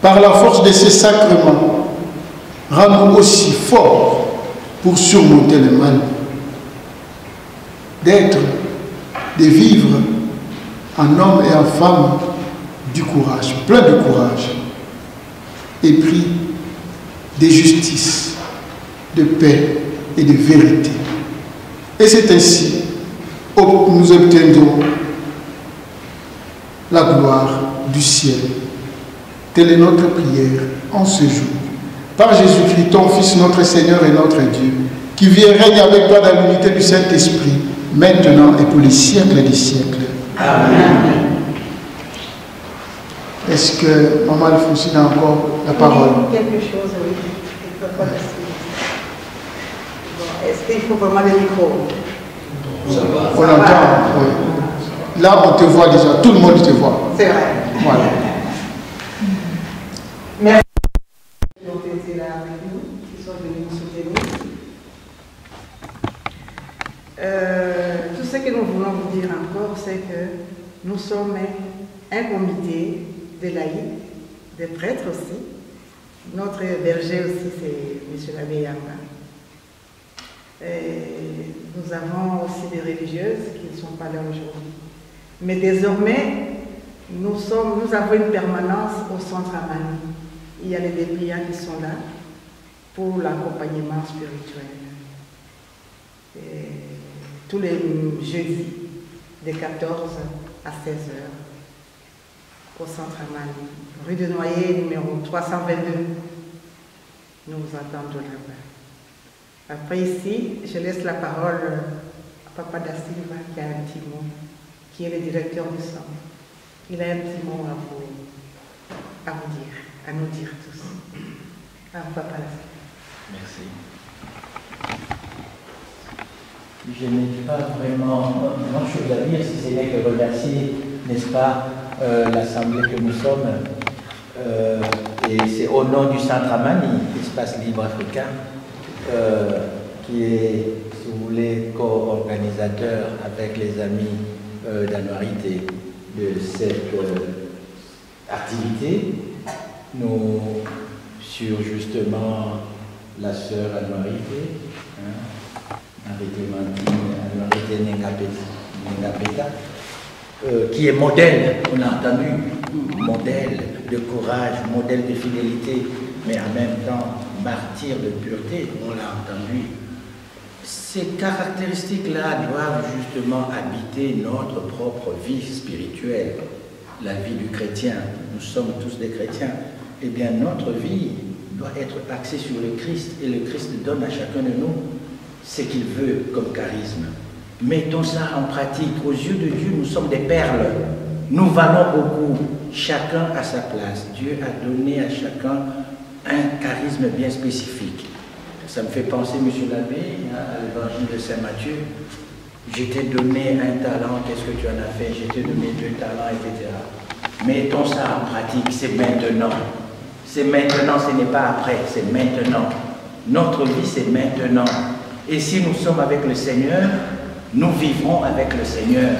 Par la force de ces sacrements, rends-nous aussi forts pour surmonter le mal, de vivre en homme et en femme du courage, plein de courage, épris de justice, de paix et de vérité. Et c'est ainsi que nous obtiendrons la gloire du ciel. Telle est notre prière en ce jour. Par Jésus-Christ, ton Fils, notre Seigneur et notre Dieu, qui vit et règne avec toi dans l'unité du Saint-Esprit, maintenant et pour les siècles des siècles. Amen. Est-ce que Maman Alphonsine a encore la parole? Quelque chose, oui. Est-ce qu'il faut vraiment le micro? On entend, oui. Là, on te voit déjà, tout le monde te voit. C'est vrai. Voilà. Merci. Qui ont été là avec nous, qui sont venus nous soutenir. Tout ce que nous voulons vous dire encore, c'est que nous sommes un comité de laïcs, de prêtres aussi. Notre berger aussi, c'est M. l'abbé Yamba. Nous avons aussi des religieuses qui ne sont pas là aujourd'hui. Mais désormais, nous avons une permanence au centre Amani. Il y a les dépliants qui sont là pour l'accompagnement spirituel. Tous les jeudis, de 14 à 16 heures, au centre Amani, rue de Noyer, numéro 322. Nous vous attendons là-bas. Après ici, je laisse la parole à Papa Da Silva qui a un petit mot, qui est le directeur du centre. Il a un petit mot à vous dire, à nous dire tous. Papa Da Silva. Merci. Je n'ai pas vraiment grand-chose à dire, si ce n'est que remercier, n'est-ce pas, l'Assemblée que nous sommes. Et c'est au nom du Centre Amani, Espace Libre Africain, qui est, si vous voulez, co-organisateur avec les amis d'Anouarité de cette activité. Nous, sur justement la sœur Anouarité, Anouarité Nengapeta, qui est modèle, on a entendu, modèle de courage, modèle de fidélité, mais en même temps martyr de pureté, on l'a entendu. Ces caractéristiques-là doivent justement habiter notre propre vie spirituelle, la vie du chrétien. Nous sommes tous des chrétiens. Eh bien, notre vie doit être axée sur le Christ, et le Christ donne à chacun de nous ce qu'il veut comme charisme. Mettons ça en pratique. Aux yeux de Dieu, nous sommes des perles. Nous valons beaucoup. Chacun à sa place. Dieu a donné à chacun un charisme bien spécifique. Ça me fait penser, Monsieur l'abbé, à l'évangile de Saint Matthieu, Je t'ai donné un talent, qu'est-ce que tu en as fait? Je t'ai donné 2 talents, etc. Mettons ça en pratique, c'est maintenant. C'est maintenant, ce n'est pas après, c'est maintenant. Notre vie, c'est maintenant. Et si nous sommes avec le Seigneur, nous vivrons avec le Seigneur.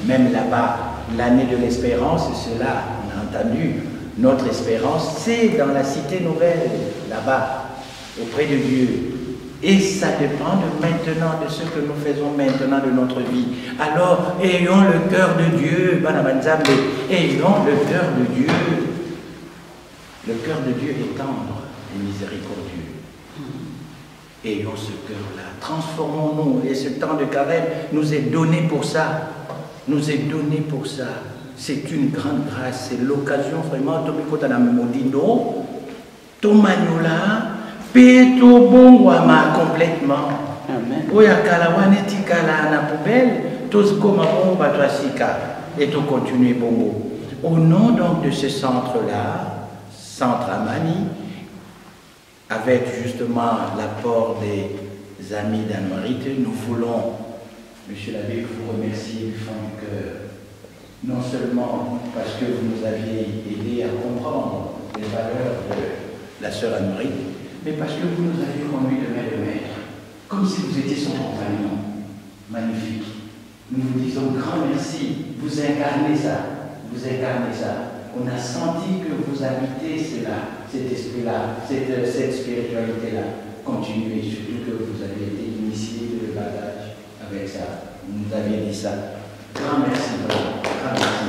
Même là-bas, l'année de l'espérance, c'est cela, on a entendu. Notre espérance, c'est dans la cité nouvelle, là-bas, auprès de Dieu. Et ça dépend de maintenant, de ce que nous faisons maintenant de notre vie. Alors, ayons le cœur de Dieu, Banabanzambe, ayons le cœur de Dieu. Le cœur de Dieu est tendre et miséricordieux. Ayons ce cœur-là, transformons-nous. Et ce temps de carême nous est donné pour ça. Nous est donné pour ça. C'est une grande grâce, c'est l'occasion vraiment, Tomikota Modindo, Tomanola, Peto Bongwama complètement. Amen. Oya Kalawane Tikala na poubelle, tous comme Bomba Twasika, et tout continuer Bongo. Au nom donc de ce centre-là, Centre Amani, avec justement l'apport des amis d'Anne-Marie, nous voulons, Monsieur l'abbé, vous remercier du fond du cœur. Non seulement parce que vous nous aviez aidé à comprendre les valeurs de la sœur Anne-Marie, mais parce que vous nous avez conduit de main de maître, comme si vous étiez son compagnon. Magnifique. Nous vous disons grand merci. Vous incarnez ça. Vous incarnez ça. On a senti que vous habitez cela, cet esprit-là, cette spiritualité-là. Continuez, surtout que vous avez été initié de bagage avec ça. Vous nous avez dit ça. Grand merci, grand merci.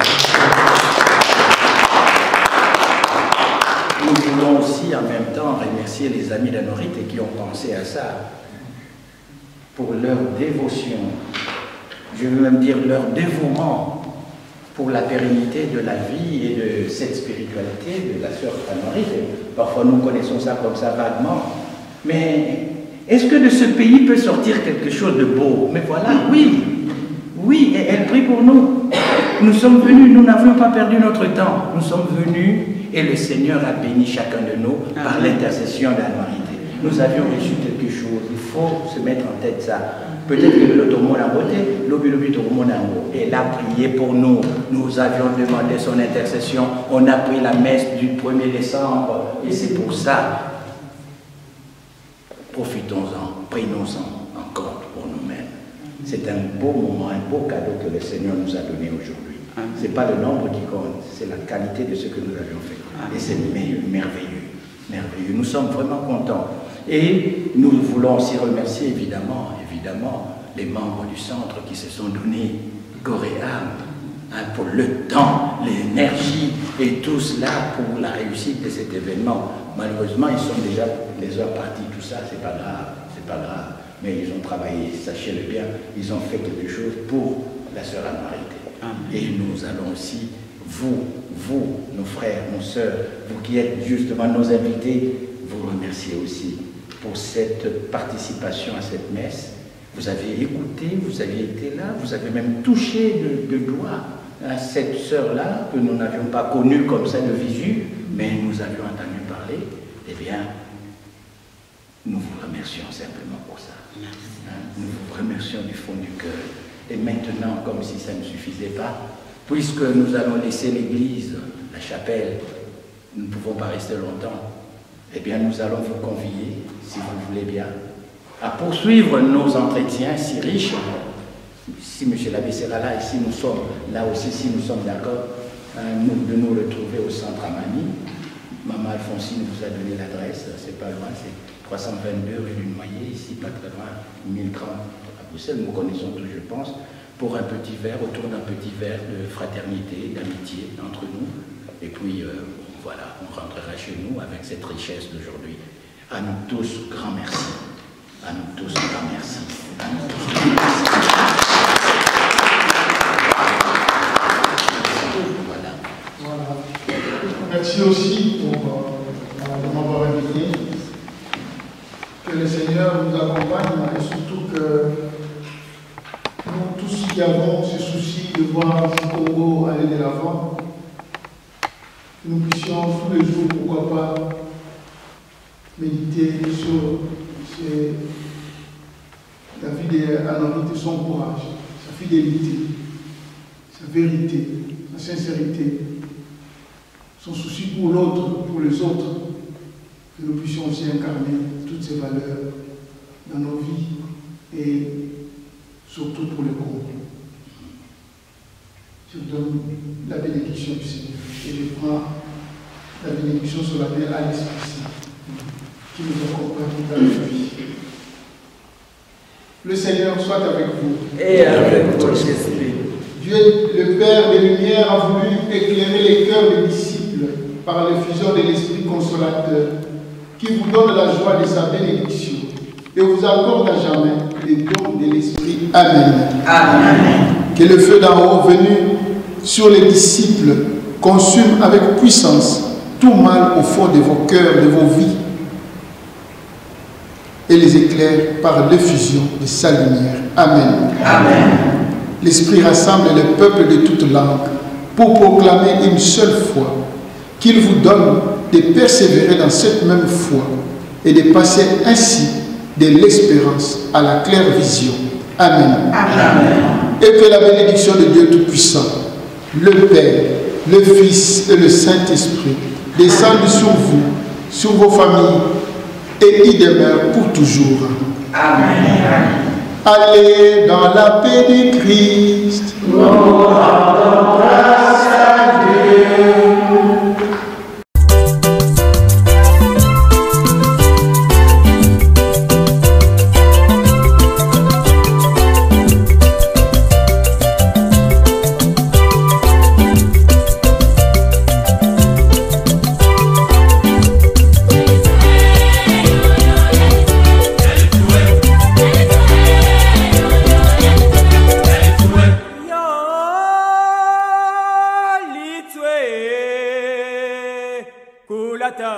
Nous voulons aussi en même temps remercier les amis d'Anorite qui ont pensé à ça, pour leur dévotion, je veux même dire leur dévouement pour la pérennité de la vie et de cette spiritualité de la sœur Anorite. Parfois nous connaissons ça comme ça vaguement, mais est-ce que de ce pays peut sortir quelque chose de beau? Mais voilà, oui. Oui, et elle prie pour nous. Nous sommes venus, nous n'avions pas perdu notre temps. Nous sommes venus et le Seigneur a béni chacun de nous par l'intercession d'Anne-Marie. Nous avions reçu quelque chose. Il faut se mettre en tête ça. Peut-être que l'autre monde a voté, elle a prié pour nous. Nous avions demandé son intercession. On a pris la messe du 1er décembre et c'est pour ça. Profitons-en, prenons-en encore pour nous-mêmes. C'est un beau moment, un beau cadeau que le Seigneur nous a donné aujourd'hui. Ce n'est pas le nombre qui compte, c'est la qualité de ce que nous avions fait. Et c'est merveilleux, merveilleux. Nous sommes vraiment contents. Et nous voulons aussi remercier évidemment, les membres du centre qui se sont donnés corps et âme pour le temps, l'énergie et tout cela pour la réussite de cet événement. Malheureusement, ils sont déjà les heures parties, tout ça, c'est pas grave. Mais ils ont travaillé, sachez-le bien, ils ont fait quelque chose pour la sœur Anne-Marie. Et nous allons aussi, vous, nos frères, nos sœurs, vous qui êtes justement nos invités, vous remercier aussi pour cette participation à cette messe. Vous avez écouté, vous avez été là, vous avez même touché de doigt à cette sœur-là que nous n'avions pas connue comme ça de visu, mais nous avions entendu parler. Eh bien, nous vous remercions simplement pour ça. Nous vous remercions du fond du cœur. Et maintenant, comme si ça ne suffisait pas, puisque nous allons laisser l'église, la chapelle, nous ne pouvons pas rester longtemps, eh bien nous allons vous convier, si vous voulez bien, à poursuivre nos entretiens si riches. Si M. l'abbé sera là, et si nous sommes là aussi, si nous sommes d'accord, de nous retrouver au centre Amani. Maman Alphonsine vous a donné l'adresse, c'est pas loin, c'est 322 rue du Noyer, ici pas très loin, 1030 à Bruxelles, nous connaissons tous, je pense, pour un petit verre, autour d'un petit verre de fraternité, d'amitié entre nous. Et puis, voilà, on rentrera chez nous avec cette richesse d'aujourd'hui. À nous tous, grand merci. À nous tous, grand merci. À nous tous, grand merci. Merci aussi pour m'avoir invité. Que le Seigneur nous accompagne et surtout que nous tous qui avons ce souci de voir le Congo aller de l'avant, nous puissions tous les jours, pourquoi pas, méditer sur la vie fidélité, son courage, sa fidélité, sa vérité, sa sincérité, son souci pour l'autre, pour les autres, que nous puissions aussi incarner toutes ces valeurs dans nos vies et surtout pour le Congo. Je vous donne la bénédiction du Seigneur et je prends la bénédiction solennelle à l'Esprit Saint qui nous accompagne dans la vie. Le Seigneur soit avec vous. Et avec votre esprit. Dieu, le Père des Lumières, a voulu éclairer les cœurs des disciples par l'effusion de l'Esprit Consolateur, qui vous donne la joie de sa bénédiction et vous accorde à jamais les dons de l'Esprit. Amen. Amen. Que le feu d'en haut venu sur les disciples consume avec puissance tout mal au fond de vos cœurs, de vos vies, et les éclaire par l'effusion de sa lumière. Amen. Amen. L'Esprit rassemble les peuples de toutes langues pour proclamer une seule foi, qu'il vous donne de persévérer dans cette même foi et de passer ainsi de l'espérance à la claire vision. Amen. Amen. Et que la bénédiction de Dieu Tout-Puissant, le Père, le Fils et le Saint-Esprit descendent sur vous, sur vos familles, et y demeure pour toujours. Amen. Allez dans la paix du Christ. Nous rendons grâce à Dieu. Pour la terre,